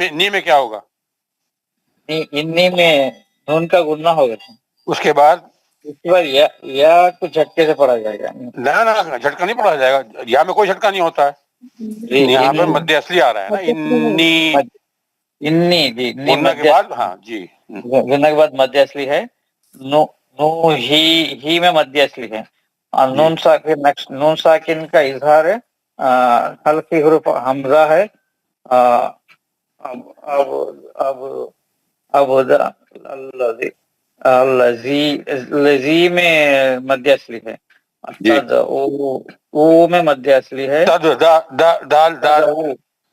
انی میں کیا ہوگا؟ انی میں نون کا گنہ ہوگا. اس کے بعد یا کچھ جھٹکے سے پڑھا جائے گا. نہ جھٹکا نہیں پڑھا جائے گا، یا میں کوئی جھٹکا نہیں ہوتا ہے. یہاں پر مد اصلی آ رہا ہے نا انی جی گنہ کے بعد. ہاں جی گنہ کے بعد مد اصلی ہے. نو ہی میں مد اصلی ہے. نون ساکن نون ساکن کا اظہار ہے، ہلکی حروف حمزہ ہے. الذی میں مد اصلی ہے. او میں مد اصلی ہے. دال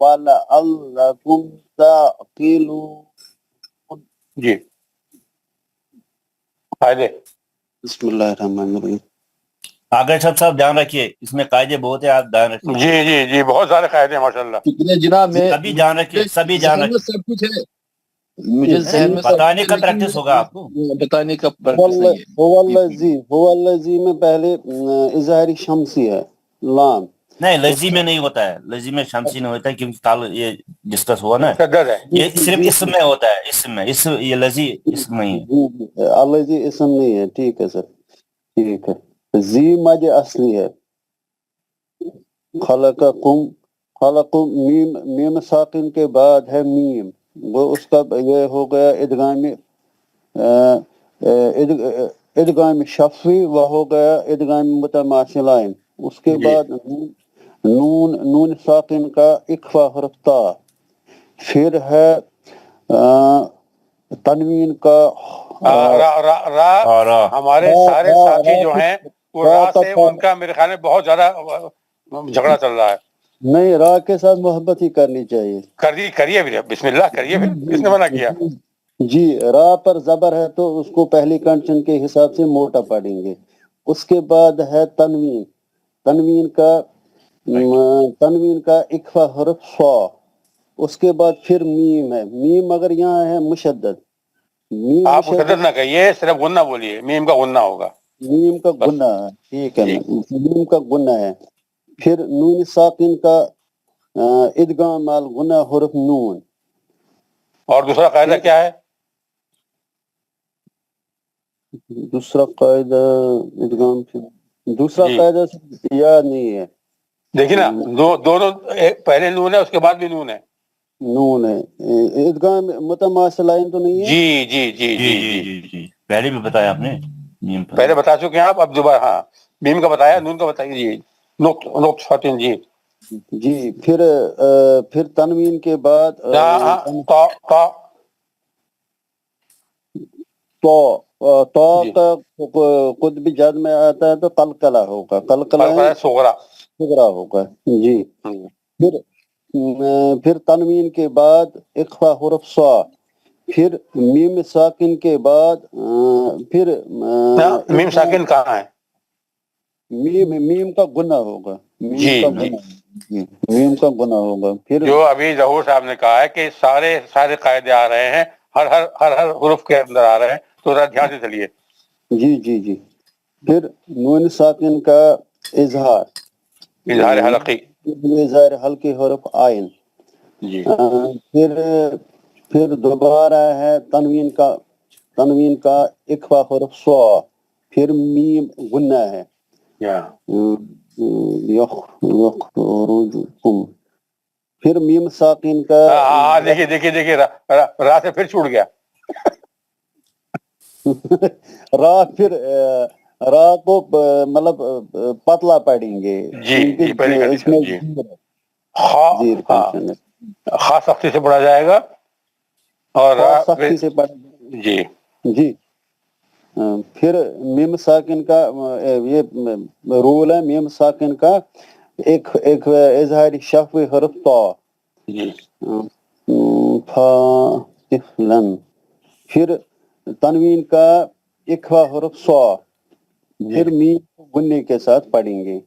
وَلَعَلَّكُمْ تَعْقِلُونَ. جی فائدے. بسم اللہ الرحمن الرحیم. آگر صاحب دھیان رکھیے اس میں قاعدے بہت ہیں آپ دھیان رکھیے. جی جی جی بہت سارے قاعدے ہیں ماشاء اللہ. شکریہ جناب. میں سبھی دھیان رکھیے سبھی دھیان ذہن میں رکھیے. سب کچھ ہے, مجھے ذہن میں سب بتانے کچھ کا ہے, پریکٹس ہوگا آپ کو. لیکن بتانے کا پریکٹس نہیں ہے. هو الذی میں پہلے اظہاری شمسی ہے لام. نہیں لذی میں نہیں ہوتا ہے, لذی میں شمسی نہیں ہوتا ہے کیونکہ کل یہ ڈسکس ہوا نا, مشدد ہے. یہ صرف اسم میں ہوتا ہے, اسم میں, اسم یہ لذی اسم نہیں ہے. الذی اسم نہیں ہے. ٹھیک ہے سر, ٹھیک ہے. زی مد اصلی ہے. خلقکم, خلقم میم ساکن کے بعد ہے میم, وہ اس کا یہ ہو گیا ادغام شفوی, وہ ہو گیا ادغام متماثلین. اس کے بعد نون ساکن کا اخفا حرف تا. پھر ہے تنوین کا را. ہمارے سارے ساتھی جو ہیں وہ را سے ان کا میرے خیال میں بہت زیادہ جھگڑا چل رہا ہے. نہیں, را کے ساتھ محبت ہی کرنی چاہیے. کریے بھی, بسم اللہ کریے, پھر کس نے منع کیا. جی, را پر زبر ہے تو اس کو پہلی کنڈیشن کے حساب سے موٹا پڑھیں گے. اس کے بعد ہے تنوین. تنوین کا اخفا حرف صا. اس کے بعد پھر میم ہے. میم اگر یہاں ہے مشدد, میم آپ مشدد نہ کہیے, صرف غنہ بولیے, میم کا غنہ ہوگا. میم کا گنہ ہے. ٹھیک ہے, میم کا گنہ ہے. پھر نون ساکن کا ادغام الغنہ حرف نون. اور دوسرا قاعدہ کیا ہے؟ دوسرا قاعدہ ادغام, دوسرا قاعدہ یاد نہیں ہے. دیکھیں نا, دونوں پہلے نون ہے, اس کے بعد بھی نون ہے. نون ہے. ادغام متماثلین تو نہیں ہے. جی جی جی جی جی جی جی پہلے بھی بتایا آپ نے, پہلے بتا چکے ہیں آپ, اب دوبارہ. ہاں, میم کا بتایا, نون کا بتائیے. جی نقط فاتن. جی جی. پھر تنوین کے بعد تو کا خود بھی جد میں آتا ہے تو قلقلہ ہوگا. قلقلہ صغرا ہوگا. جی. پھر تنوین کے بعد اخفا حرف صا. پھر میم ساکن کے بعد پھر میم ساکن کہاں ہے؟ میم کا گنہ ہوگا. میم کا گنہ ہوگا. پھر جو ابھی ظہور صاحب نے کہا ہے کہ سارے قاعدے آ رہے ہیں, ہر حرف کے اندر آ رہے ہیں, تو ذرا دھیان سے چلیے. جی جی جی. پھر نون ساکن کا اظہار حلقی, اظہار حلقی حرف آئن. جی. پھر دوبارہ ہے تنوین کا اخفا حرف صا. پھر میم غنہ ہے. پھر میم ساکن کا دیکھیے را سے پھر چھوٹ گیا. را کو مطلب پتلا پڑھیں گے. جی پہلی کنڈیشن. جی خاص سختی سے پڑھا جائے گا, اور سختی سے پڑھیں. جی جی. پھر میم ساکن کا یہ رول ہے, میم ساکن کا ایک اظہاری شفوی حرف تا. جی. پھر تنوین کا اخفا حرف صا. پھر میم غنے کے ساتھ پڑھیں گے.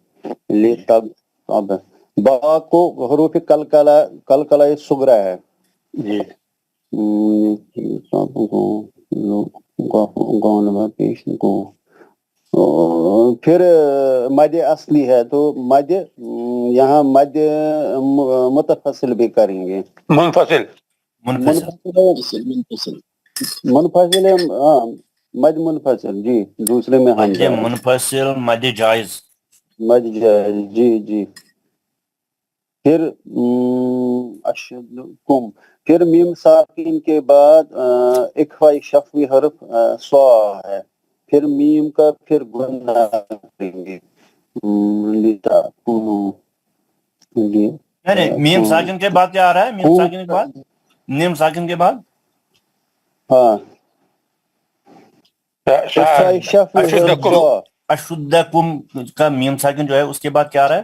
با کو حروف قلقلہ صغرا ہے. جی. پھر مد اصلی ہے تو مد یہاں مد متفصل بھی کریں گے. منفصل ہے. ہاں, مد منفصل. جی دوسرے میں مد منفصل, مد جائز. مد جائز. جی جی. پھر اشدکم. پھر میم ساکن کے بعد اخفاء شفوی حرف صا ہے. پھر میم کا پھر گنہ کریں گے. میم ساکن کے بعد کیا آ رہا ہے؟ میم ساکن کے بعد, نیم ساکن کے بعد ہاں اشدکم کا میم ساکن جو ہے اس کے بعد کیا آ رہا ہے؟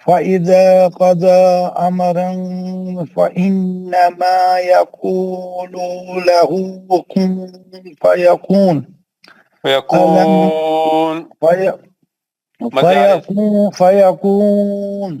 فإذا قضى أمرا فإنما يقول له كن فيكون فيكون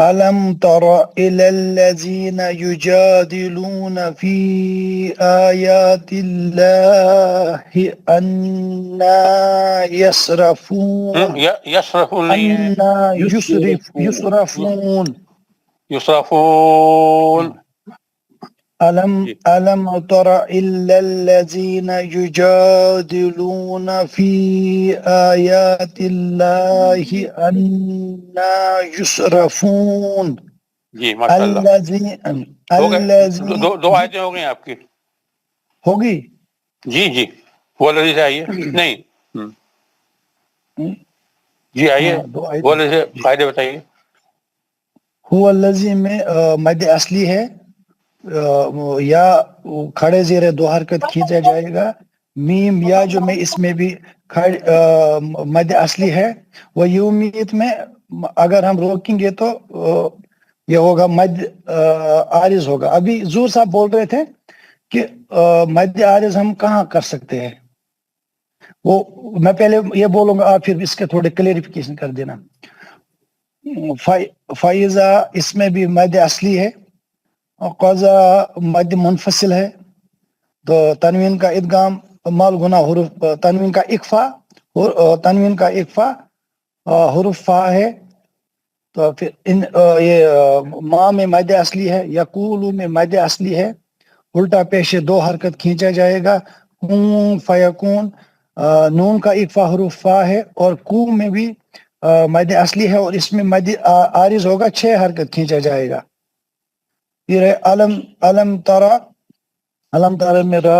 ألم تر إلى الذين يجادلون في آيات الله أنا يصرفون يصرفون نہیں ہے، أنا يصرفون یصرفون. ألم تر إلا الذين يجادلون في آيات الله أنا يصرفون جی ماشاء اللہ ہو گئے، دو آیتیں ہو گئی آپ کی. ہوگی جی جی وہ لذیذ سے آئیے. نہیں جی آئیے وہ لذیذ قاعدے بتائیے. هو الذي میں مد اصلی ہے یا کھڑے زیر دو حرکت کھینچا جائے گا. میم یا جو میں اس میں بھی مد اصلی ہے. وہ یومیت میں اگر ہم روکیں گے تو یہ ہوگا مد عارض ہوگا. ابھی زور صاحب بول رہے تھے کہ مد عارض ہم کہاں کر سکتے ہیں، وہ میں پہلے یہ بولوں گا، آپ پھر اس کے تھوڑے کلیریفیکیشن کر دینا. فائزہ اس میں بھی مد اصلی ہے، قضا مد منفصل ہے. تو تنوین کا ادغام مال گنا حروف، تنوین کا اکفا حروف فا ہے. تو پھر یہ ماں میں مد اصلی ہے، یقولو میں مد اصلی ہے، الٹا پیش دو حرکت کھینچا جائے گا. کون فیکون نون کا اکفا حروف فا ہے، اور کو میں بھی مد اصلی ہے اور اس میں مد عارض ہوگا، 6 حرکت کھینچا جائے گا. پھر ہے علم ترا میرا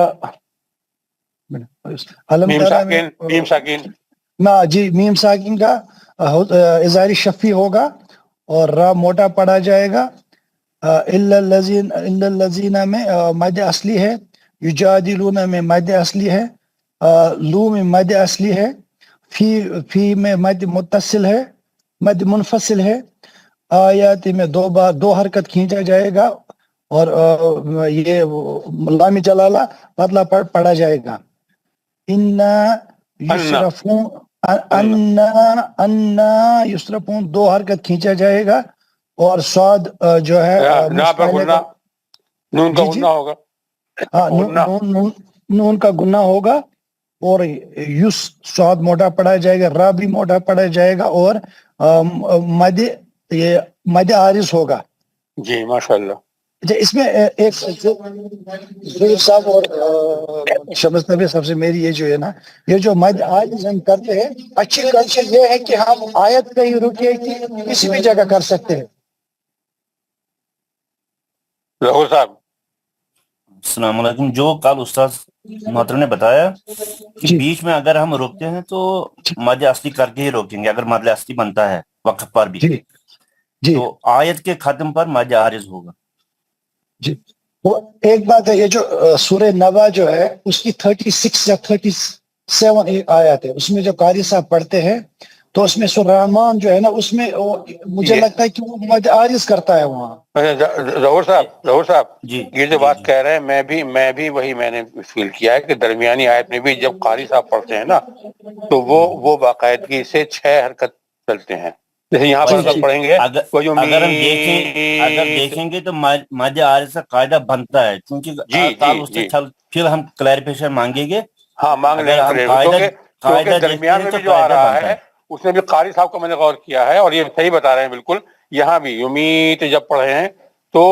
علم ترا میم ساکن جی میم ساکن کا اظہاری شفی ہوگا اور را موٹا پڑا جائے گا. الا الذین میں مد اصلی ہے. یجادلون میں مد اصلی ہے. لو میں مد اصلی ہے. فی میں مد متصل ہے، مد منفصل ہے. آیات میں دو حرکت کھینچا جائے گا اور یہ لام جلالہ بدلہ پڑھا جائے گا. انا یسرفون 2 حرکت کھینچا جائے گا اور صاد جو ہے نون کا گنہ ہوگا. نون کا گنہ ہوگا اور یس صاد موٹا پڑھا جائے گا، را بھی موٹا پڑھا جائے گا اور مد عارض ہوگا. جی ماشاء اللہ. اس میں ایک ظہور صاحب اور شمس نبی صاحب سے میری یہ جو ہے نا، یہ جو مد عارض ہم کرتے ہیں، اچھی کلچر یہ ہے کہ ہم آیت کہیں رکے کہ کسی بھی جگہ کر سکتے ہیں. ظہور صاحب السلام علیکم. جو کل استاد محترم نے بتایا کہ بیچ میں اگر ہم روکتے ہیں تو مد اصلی کر کے ہی روکیں گے اگر مد اصلی بنتا ہے وقف پر بھی، تو آیت کے ختم پر مد عارض ہوگا. جی وہ ایک بات ہے، یہ جو سورہ نبا جو ہے اس کی 36 یا 37 آیات ہے، اس میں جو قاری صاحب پڑھتے ہیں تو اس میں سورہ رحمان جو ہے نا، اس میں مجھے لگتا ہے کہ وہ مد عارض کرتا ہے وہاں. ظہور صاحب یہ جو بات کہہ رہے ہیں میں بھی وہی میں نے فیل کیا ہے کہ درمیانی آیت میں بھی جب قاری صاحب پڑھتے ہیں نا تو وہ باقاعدگی سے 6 حرکت چلتے ہیں. جیسے یہاں پر اگر پڑھیں گے اگر ہم دیکھیں گے تو مد عارض کا قاعدہ بنتا ہے، کیونکہ پھر ہم کلیریفیکیشن مانگیں گے. ہاں مانگ لیں کیونکہ درمیان میں بھی جو آ رہا ہے اس میں بھی قاری صاحب کو میں نے غور کیا ہے اور یہ صحیح بتا رہے ہیں بالکل. یہاں بھی یمیت جب پڑھے ہیں تو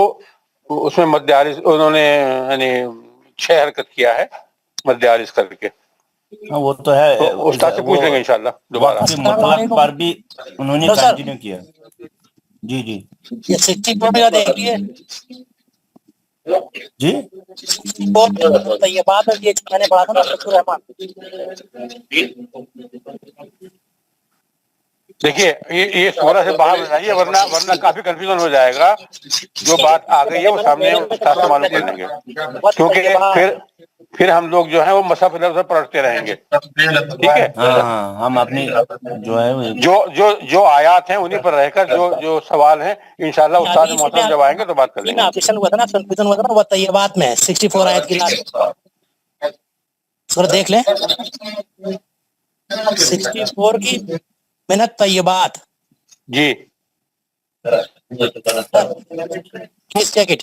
اس میں مد عارض انہوں نے یعنی 6 حرکت کیا ہے مد عارض کر کے. وہ تو ہے، استاد سے پوچھ لیں گے انشاءاللہ دوبارہ. مطلق پر بھی انہوں نے کنٹینیو کیا. جی جی یہ 64 کا دیکھ لیے جی یہ بات ہے یہ میں نے پڑھا تھا نا سورہ رحمان. دیکھیے یہ سورہ سے باہر بتائیے ورنہ کافی کنفیوژن ہو جائے گا. جو بات آ گئی ہے وہ سامنے استاد سے معلوم کر لیں گے، کیونکہ پھر ہم لوگ جو ہیں وہ مصحف ادھر پلٹتے رہیں گے. ٹھیک ہے، ہم اپنی جو ہے جو آیات ہیں انہیں پر رہ کر جو سوال ہیں انشاءاللہ استاد محترم جب آئیں گے تو بات کر لیں گے. آفیشل ہوا تھا نا، کنفیوژن ہوا تھا نا وہ طیبات میں 64 آیت کی لاسٹ سورہ دیکھ لیں 64 کی میں نے طیبات. جی Please check it.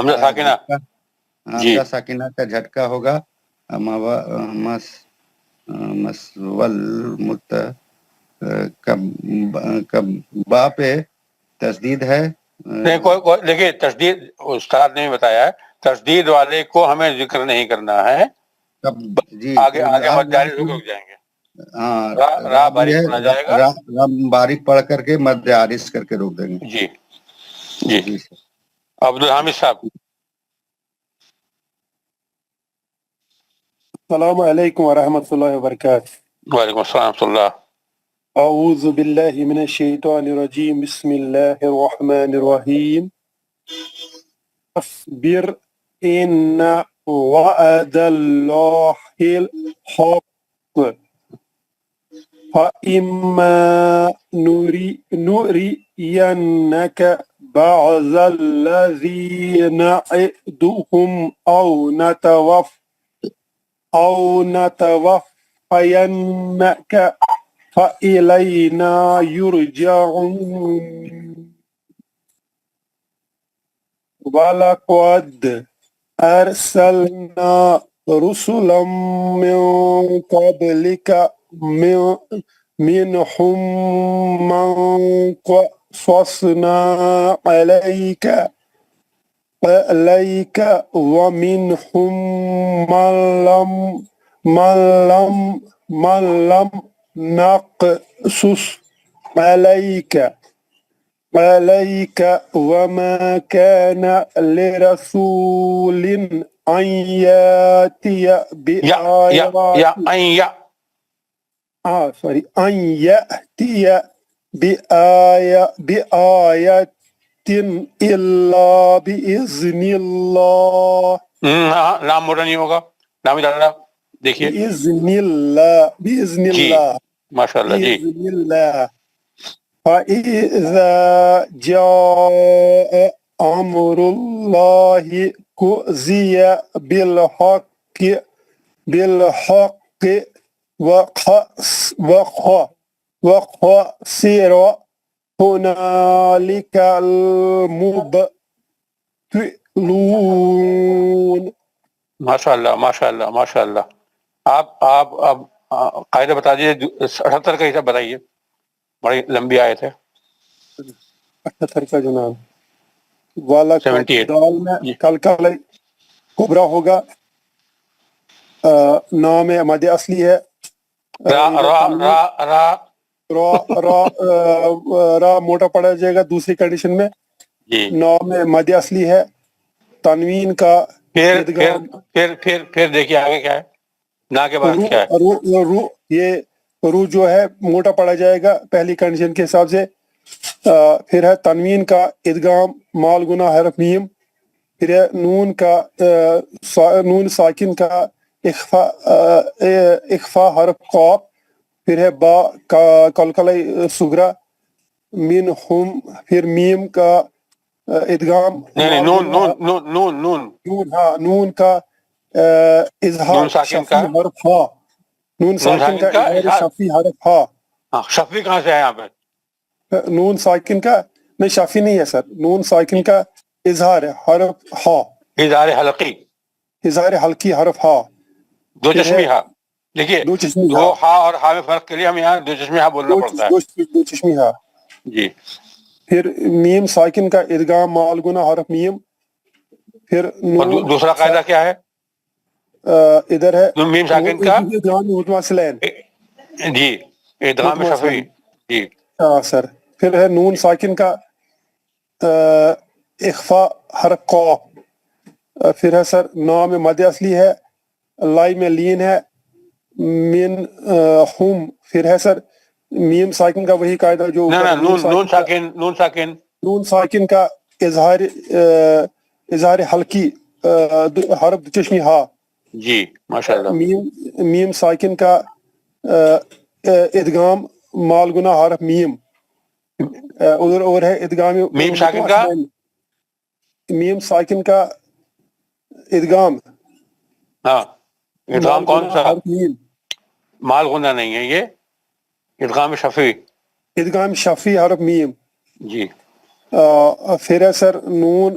حمزہ ساکنہ جی حمزہ ساکنہ کا جھٹکا ہوگا با پہ تشدید ہے. نہیں کوئی دیکھیے تشدید استاد نے بھی بتایا ہے تشدید والے کو ہمیں ذکر نہیں کرنا ہے جی آگے مد جاری رک جائیں گے. ہاں راہ باریک پڑھا جائے گا باریک پڑھ کر کے مد عارض کر کے روک دیں گے. جی جی عبدالحامد صاحب. السلام علیکم ورحمۃ اللہ وبرکاتہ. وعلیکم السلام ورحمۃ اللہ. اعوذ باللہ من الشیطان الرجیم بسم اللہ الرحمن الرحیم. اصبر ان وعد اللہ الحق فإما نرينك بعض الذي نعدهم أو نتوفينك فإلينا يرجعون. ولقد أرسلنا رسلا من قبلك منهم من قصصنا عليك ومنهم من لم نقصص عليك وما كان لرسول أن يأتي أن يأتي بآية إلا بإذن الله. نام موٹا نہیں ہوگا نام ہی ڈالنا دیکھیے بإذن الله ماشاء اللہ جی. بإذن الله. فإذا جاء أمر الله قضي بالحق وخسر هنالك المبطلون. ماشاء اللہ ماشاء اللہ ماشاء اللہ. آپ اب قاعدہ بتا دیجیے 78 کا حساب بتائیے بڑی لمبی آیت ہے. 78 کا جناب والا 78 دال میں کلکل کبرا ہوگا. نام مد اصلی ہے را موٹا پڑا جائے گا دوسری کنڈیشن میں. نام مد اصلی ہے تنوین کا پھر دیکھیے آگے کیا ہے نا کے بعد کیا ہے. یہ رو جو ہے موٹا پڑا جائے گا پہلی کنڈیشن کے حساب سے. پھر ہے تنوین کا ادغام مال گنا حرف میم. پھر ہے نون کا نون ساکن کا اخفا حرف قاف. پھر ہے با کا کلکلہ صغرا منہم. پھر میم کا ادغام نون کا اظہار شفی حرف ہا. نون ساکن کا اظہار شفی حرف ہا. شفی کہاں سے ہے یہاں پہ؟ نون ساکن کا نہیں شفی نہیں ہے سر. نون ساکن کا اظہار حرف ہا. اظہار حلقی. اظہار حلقی حرف ہا. دو چشمی ہا. دیکھیے دو ہا اور ہا میں فرق کے لیے ہم یہاں دو چشمی ہا بولنا پڑتا ہے. دو چشمی ہا جی. پھر میم ساکن کا ادغام مال گنا حرف میم. پھر دوسرا قاعدہ کیا ہے؟ ادھر ہے میم ساکن کا متواصلین جی ادغام شفوی جی. ہاں سر. پھر ہے نون ساکن کا اخفا حرف قاف. پھر ہے سر نام مد اصلی ہے لائی میں لین ہے من ہم. پھر ہے سر میم ساکن کا وہی قاعدہ جو نون ساکن کا اظہار حلقی حرف چشمی ہا. جی ماشاء اللہ. میم ساکن کا ادغام مال گنا حرف میم. ادھر اور ہے ادغام میم ساکن کا میم ساکن کا ادغام. ہاں ادغام کون سا؟ مال غنہ نہیں ہے یہ ادغام شفی. ادغام شفی حرف میم جی. پھر ہے سر نون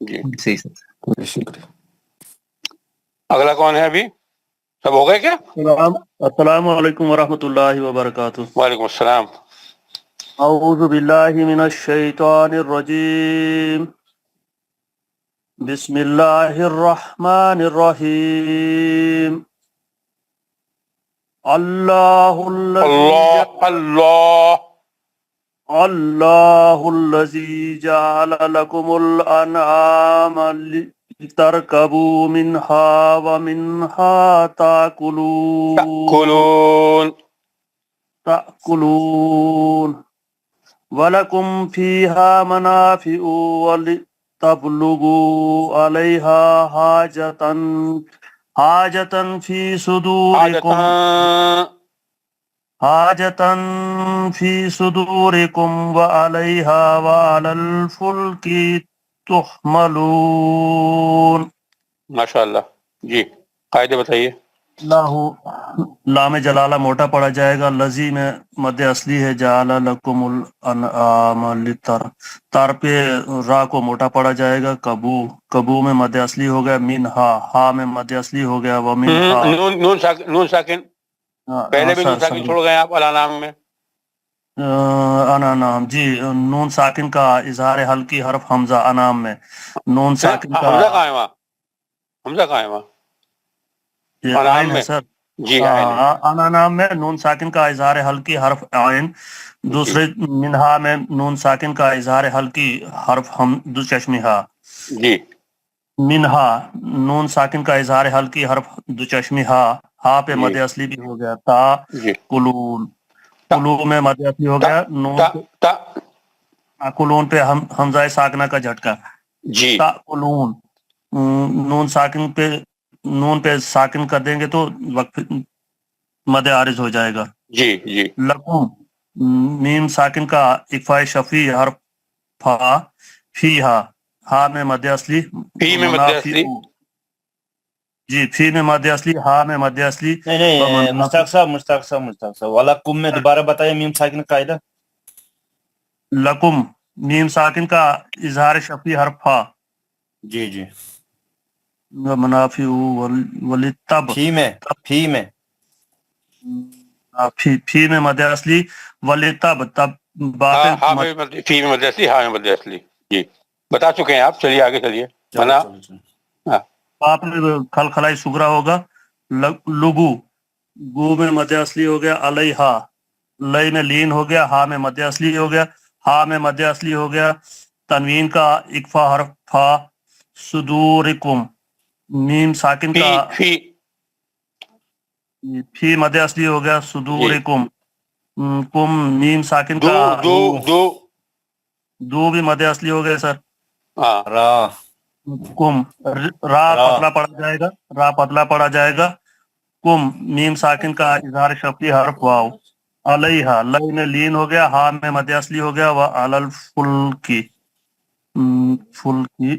جی صحیح سر. شکریہ. اگلا کون ہے ابھی؟ سب ہو گئے کیا؟ السلام علیکم ورحمۃ اللہ وبرکاتہ. وعلیکم السلام. اعوذ باللہ من الشیطان الرجیم. بسم اللہ الرحمن الرحیم. اللہ الذی جعل لکم الانعام لترکبوا منها ومنها تأکلون وَلَكُمْ فِيهَا مَنَافِعُ وَلِتَبْلُغُوا عَلَيْهَا حَاجَةً فِي صُدُورِكُمْ وَعَلَيْهَا وَعَلَى الْفُلْكِ تُحْمَلُونَ. ماشاءاللہ. جی قاعدے بتائیے. لام جلالہ موٹا پڑا جائے گا. لذی میں مد اصلی ہے. جعل لکم الانعام تر پہ را کو موٹا پڑا جائے گا. کبو میں مد اصلی ہو گیا. منہا ہا میں مد اصلی ہو گیا. ومنہا نون ساکن پہلے بھی نون ساکن چھوڑ گئے آپ الانعام میں. انعام جی نون ساکن کا اظہار حلقی حرف حمزہ انعام میں. نون ساکن کا حمزہ کہاں ہے وہاں؟ حمزہ کہاں ہے وہاں؟ عین ہے سر. جی انعام میں نون ساکن کا اظہار حلقی حرف عین. دوسرے منہا میں نون ساکن کا اظہار حلقی حرف دو چشمی ہا. جی منہا نون ساکن کا اظہار حلقی حرف دو چشمی ہا. ہا پہ مد اصلی بھی ہو گیا. تا کلون. کلو میں مد اصلی ہو گیا. نون کلون پہ حمزہ ساکنہ کا جھٹکا. جی تا کلون. نون پہ ساکن کر دیں گے تو وقت مد عارض ہو جائے گا. جی جی. لکم میم ساکن کا اکفاء شفی حرف فا. فی ہا میں مد اصلی. فی میں مد اصلی. جی فی میں مد اصلی. ہا میں مد اصلی. نہیں مشتاق صاحب وَلَكُم میں دوبارہ بتائیے میم ساکن کا قاعدہ. لکم میم ساکن کا اظہار شفی حرف فا. جی جی. منافع ولتب. فی میں مد اصلی. ولتب تب فی میں مد اصلی. ہا میں مد اصلی. جی بتا چکے ہیں آپ. چلیے آگے چلیے. آپ میں کھل کھلائی سگرا ہوگا. لگو گو میں مد اصلی ہو گیا. علیہا لئی میں لین ہو گیا. ہا میں مد اصلی ہو گیا. ہا میں مد اصلی ہو گیا. تنوین کا اکفا حرف فا. صدورکم میم ساکن کا فی مد اصلی ہو گیا. صدورکم. کم میم ساکن کا دو بھی مد اصلی ہو گیا سر. کم را پتلا پڑا جائے گا. را پتلا پڑا جائے گا. کم میم ساکن کا اظہار شفی حرف واو. علیہا لئی میں لین ہو گیا. ہا میں مد اصلی ہو گیا. وعلی الفلکی فلکی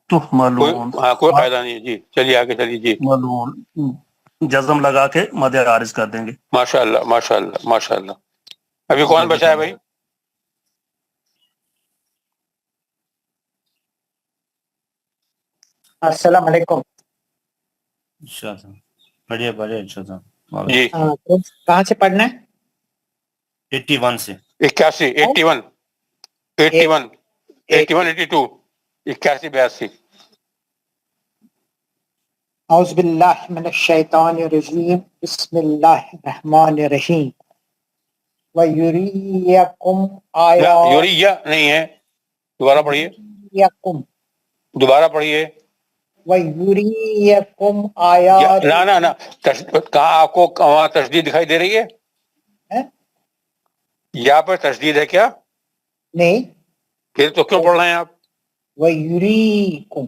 تحملون. کوئی قاعدہ نہیں ہے. جی چلیے آگے چلیے. جی جزم لگا کے مد عارض کر دیں گے. ماشاء اللہ ماشاء اللہ ماشاء اللہ. ابھی کون بچا ہے بھائی؟ السلام علیکم. بڑھیا جی کہاں سے پڑھنا ہے؟ 81 سے 81 81 81 82 81 82. اعوذ باللہ من الشیطان الرجیم. بسم اللہ الرحمن الرحیم. وَيُرِيَكُمْ آیات. یوریا نہیں ہے. دوبارہ پڑھیے. دوبارہ پڑھیے. وَيُرِيَكُمْ آیات. نا کہاں آپ کو وہاں تشدید دکھائی دے رہی ہے؟ یہاں پر تشدید ہے کیا؟ نہیں. پھر تو کیوں پڑھ رہے ہیں آپ؟ وَيُرِيكُمْ.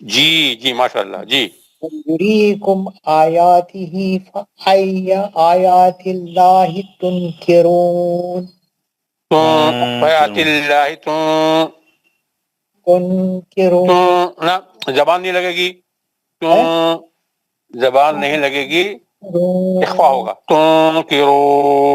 جی جی ماشاء اللہ. جی وَيُرِيكُمْ آیاتِهِ فَأَيَّ آیَاتِ اللَّهِ تُنْكِرُونَ. آیات اللہ تُنْكِرُونَ. نا زبان نہیں لگے گی. زبان نہیں لگے گی. اخفا ہوگا. تنکرون.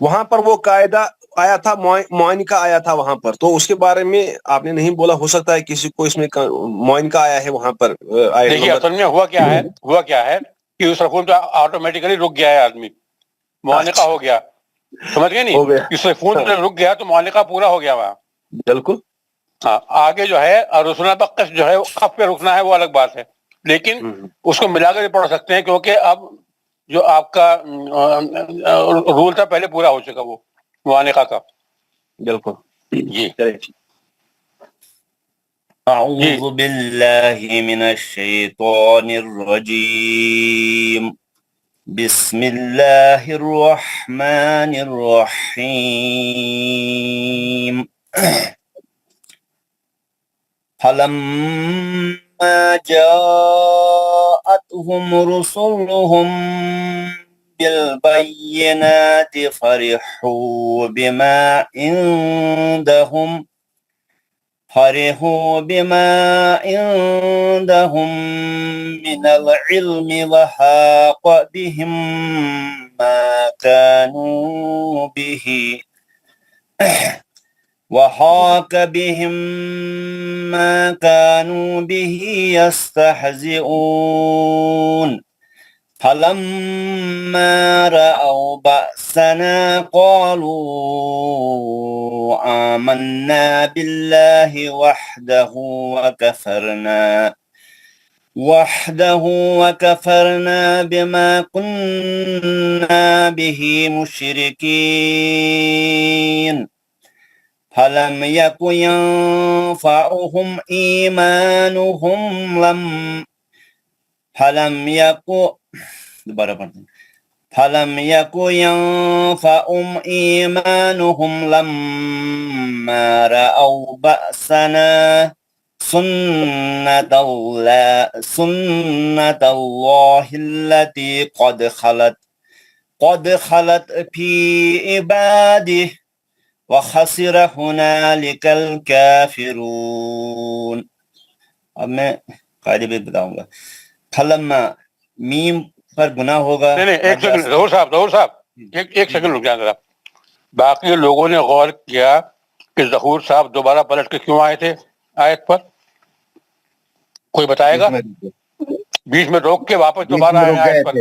وہاں پر وہ قاعدہ آیا تھا, معائنہ آیا تھا وہاں پر, تو اس کے بارے میں آپ نے نہیں بولا, ہو سکتا ہے کسی کو اس میں معائنہ آیا ہے وہاں پر. دیکھیے اصل میں ہوا کیا ہے کہ اس رقم تو آٹومیٹیکلی رک گیا ہے, آدمی معانقہ ہو گیا, سمجھ گئے نہیں, اس فون رک گیا تو معانقہ پورا ہو گیا وہاں. بالکل. ہاں, آگے جو ہے اور رسنا بقص جو ہے خف پہ رکنا ہے وہ الگ بات ہے, لیکن اس کو ملا کر بھی پڑھ سکتے ہیں, کیونکہ اب جو آپ کا رول تھا پہلے پورا ہو چکا وہ معانقہ کا. بالکل. جی اعوذ باللہ من الشیطان الرجیم, بسم اللہ الرحمن الرحیم. فلما جاءتهم رسلهم بالبينات فرحوا بما عندهم من العلم وحاق بهم ما كانوا به يستهزئون. فلما رأوا بأسنا قالوا آمنا بالله وحده وكفرنا بما كنا به مشركين. فلم يكن ينفعهم إيمانهم لما رأوا بأسنا سنة الله التي قد خلت في عباده وخسر هنالك الكافرون. اب میں قاعدے بھی بتاؤں گا. فلما میم پر گناہ ہوگا. نہیں ایک سیکنڈ ظہور صاحب ایک سیکنڈ رک جائیں ذرا. باقی لوگوں نے غور کیا کہ ظہور صاحب دوبارہ پلٹ کے کیوں آئے تھے آیت پر؟ کوئی بتائے گا؟ بیچ میں روک کے واپس دوبارہ آئے آیت پر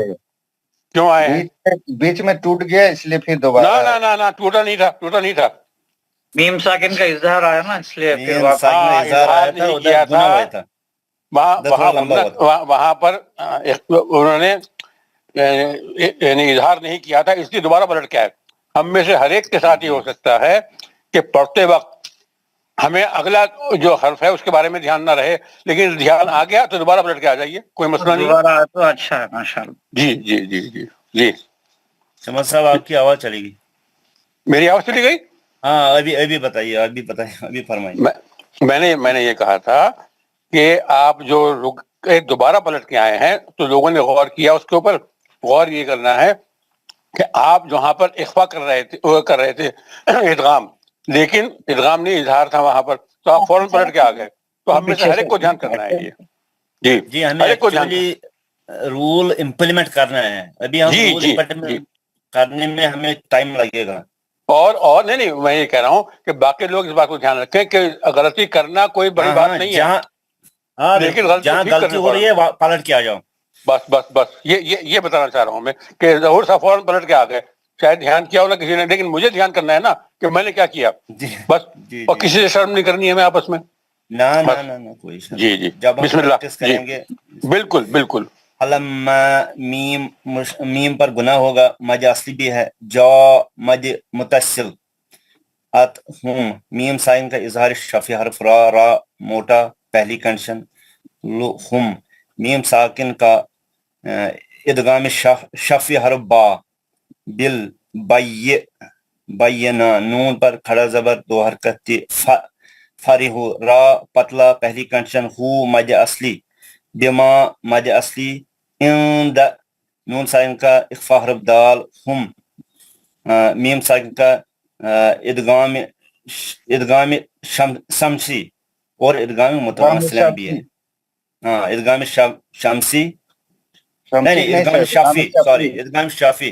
کیوں آئے ہیں؟ بیچ میں ٹوٹ گیا اس لیے پھر دوبارہ. نہ ٹوٹا نہیں تھا. میم ساکن کا اظہار آیا نا, اس لیے پھر اظہار نہیں کیا تھا. وہاں پر انہوں نے یعنی اظہار نہیں کیا تھا, اس لیے دوبارہ پلٹ کے آئے. ہم میں سے ہر ایک کے ساتھ یہ ہو سکتا ہے کہ پڑھتے وقت ہمیں اگلا جو حرف ہے اس کے بارے میں دھیان نہ رہے, لیکن دھیان آ گیا تو دوبارہ پلٹ کے آ جائیے, کوئی مسئلہ نہیں. تو اچھا ہے ماشاءاللہ. جی سمجھ صاحب آپ کی آواز چلی گئی. میری آواز چلی گئی؟ ہاں ابھی بتائیے, ابھی فرمائیے. میں نے یہ کہا تھا کہ آپ جو دوبارہ پلٹ کے آئے ہیں تو لوگوں نے غور کیا اس کے اوپر. غور یہ کرنا ہے کہ آپ جہاں پر اخفا کر رہے تھے ادغام, لیکن ادغام نہیں اظہار تھا وہاں پر, تو آپ فوراً پلٹ کے آ گئے. تو ہم میں سے ہر ایک کو دھیان کرنا ہے یہ. جی ہمیں ایکچولی رول امپلیمنٹ کرنا ہے. ابھی ہم رول امپلیمنٹ کرنے میں ہمیں ٹائم لگے گا. اور نہیں میں یہ کہہ رہا ہوں کہ باقی لوگ اس بات کو دھیان رکھیں کہ غلطی کرنا کوئی بڑی بات نہیں ہے, لیکن جہاں غلطی ہو رہی ہے پلٹ کے آ جاؤ. بس یہ بتانا چاہ رہا ہوں میں کہ ظہور صاحب فوراً پلٹ کے آ گئے. شاید دھیان کیا ہو نا کسی نے, لیکن مجھے دھیان کرنا ہے نا کہ میں نے کیا کیا بس. اور کسی سے شرم نہیں کرنی ہے ہمیں آپس میں. نہ کوئی شرم. جی جب بسم اللہ کریں گے. بالکل. فلما میم پر گناہ ہوگا, مد اصلی بھی ہے, جا مد متصل, ات ہم میم سائن کا اظہار شفی حرف را موٹا پہلی کنڈیشن, ہم میم ساکن کا ادغام شفی حرف با بل بینا نون پر کھڑا زبر دو حرکت تھی, فرح را پتلا پہلی کنڈیشن, ہو مد اصلی بما مد اصلی, اند نون ساکن کا اخفا حرف دال, ہم میم ساکن کا ادغام شمسی اور ادغام متمثلن بھی ہے. ہاں ادغام شمسی نہیں ادغام شافی, ادغام شافی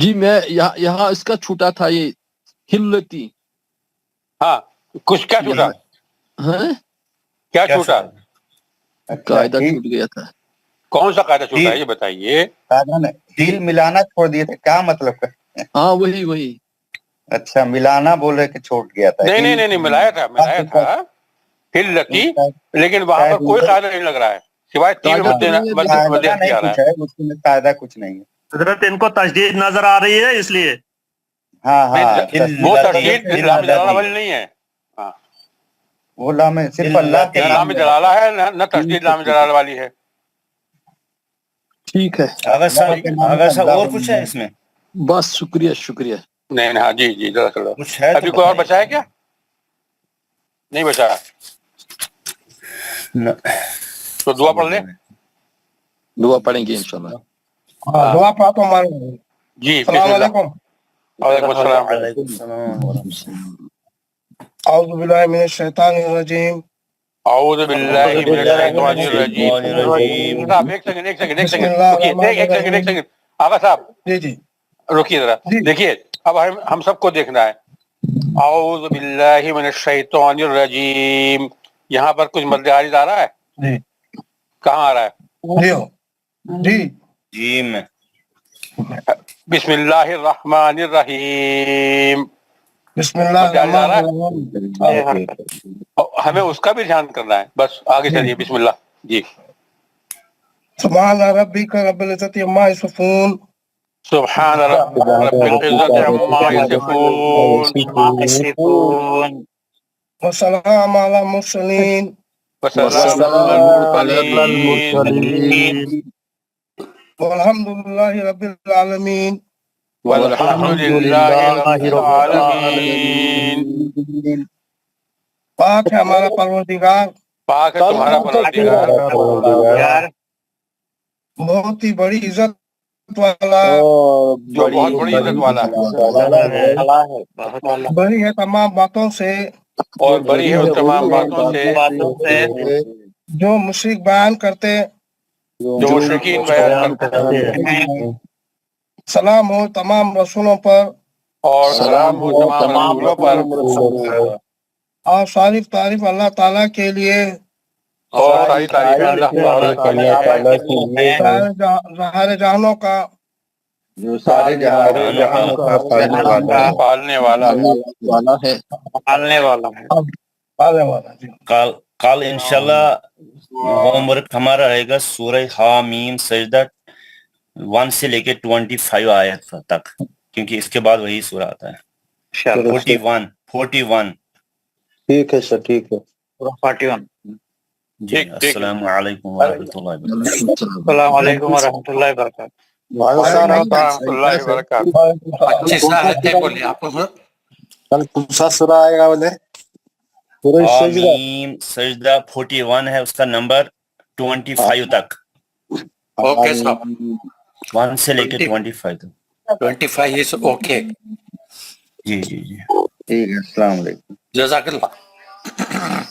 جی میں یہاں اس کا چھوٹا تھا یہ ہلتی. ہاں کچھ کیا چھوٹا ہاں کیا چھوٹا قاعدہ چھوٹ گیا تھا. کون سا قاعدہ چھوٹا ہے یہ بتائیے. تیل ملانا چھوڑ دیے تھے کیا مطلب ہے؟ ہاں وہی. اچھا ملانا بول رہے کہ چھوٹ گیا تھا. نہیں ملایا تھا ہلتی، لیکن وہاں پر کوئی قاعدہ نہیں لگ رہا ہے سوائے تین قاعدہ کچھ نہیں ہے. حضرت ان کو تجدید نظر آ رہی ہے اس لیے. ہاں وہ تجدید لام جلالہ والی نہیں ہے. وہ لام صرف اللہ کے لام جلالہ ہے نہ تجدید لام جلالہ والی ہے. ٹھیک ہے اگر صاحب اور کچھ ہے اس میں؟ بس شکریہ. نہیں ہاں جی کچھ ہے ابھی کوئی اور بچا ہے کیا؟ نہیں بچا تو دعا پڑھ لیں. دعا پڑھیں گے انشاءاللہ. دعا پڑھا تو ہمارے جی. السلام علیکم. وعلیکم السلام. اعوذ باللہ من الشیطان الرجیم. اعوذ باللہ من الشیطان الرجیم. صاحب ایک سیکنڈ آغا صاحب جی رکیے ذرا. دیکھیے اب ہم سب کو دیکھنا ہے. اعوذ باللہ من الشیطان الرجیم. یہاں پر کچھ مد عارض آ رہا ہے؟ جی. کہاں آ رہا ہے؟ جی میں بسم اللہ الرحمن الرحیم. بسم اللہ الرحمن الرحیم. ہمیں اس کا بھی دھیان کرنا ہے. بس آگے چلیے. بسم اللہ. جی. سبحان ربک رب العزت عما یصفون. سبحان رب العزت عما یصفون وسلام علی المرسلین. وسلام علی المرسلین والحمد للہ رب العالمین. والحمد للہ رب العالمین. پاک ہے ہمارا پروردگار. پاک ہے تمہارا پروردگار بہت ہی بڑی عزت والا، جو بہت بڑی عزت والا ہے، بڑی ہے تمام باتوں سے، اور بڑی ہے اس تمام باتوں سے جو مشرک بیان کرتے. جو مشرکین بیان کرتے ہیں. سلام ہو تمام رسولوں پر، اور سلام ہو تمام رسولوں پر، اور ساری تعریف اللہ تعالیٰ کے لیے، اور ساری تعریفیں اللہ تعالیٰ کے لیے ہے، ظاہر جہانوں کا جو سارے جہانوں کا پالنے والا ہے. کل انشاءاللہ ہوم ورک ہمارا رہے گا سورہ حامیم سجدہ 1 سے لے کے 25 آیت تک، کیونکہ اس کے بعد وہی سورہ آتا ہے. 41. ٹھیک ہے سر. ٹھیک ہے. 41. جی. السلام علیکم ورحمۃ اللہ وبرکاتہ. السلام علیکم ورحمۃ اللہ وبرکاتہ. ورحمۃ اللہ وبرکاتہ. اچھے سے بولے آپ کو. کل کون سا سورہ آئے گا بولے؟ حامیم سجدہ 41 ہے اس کا نمبر 25 تک. اوکے صاحب. 1 سے لے کے 25 تک. 25 is اوکے. جی. ٹھیک ہے. السلام علیکم. جزاک اللہ.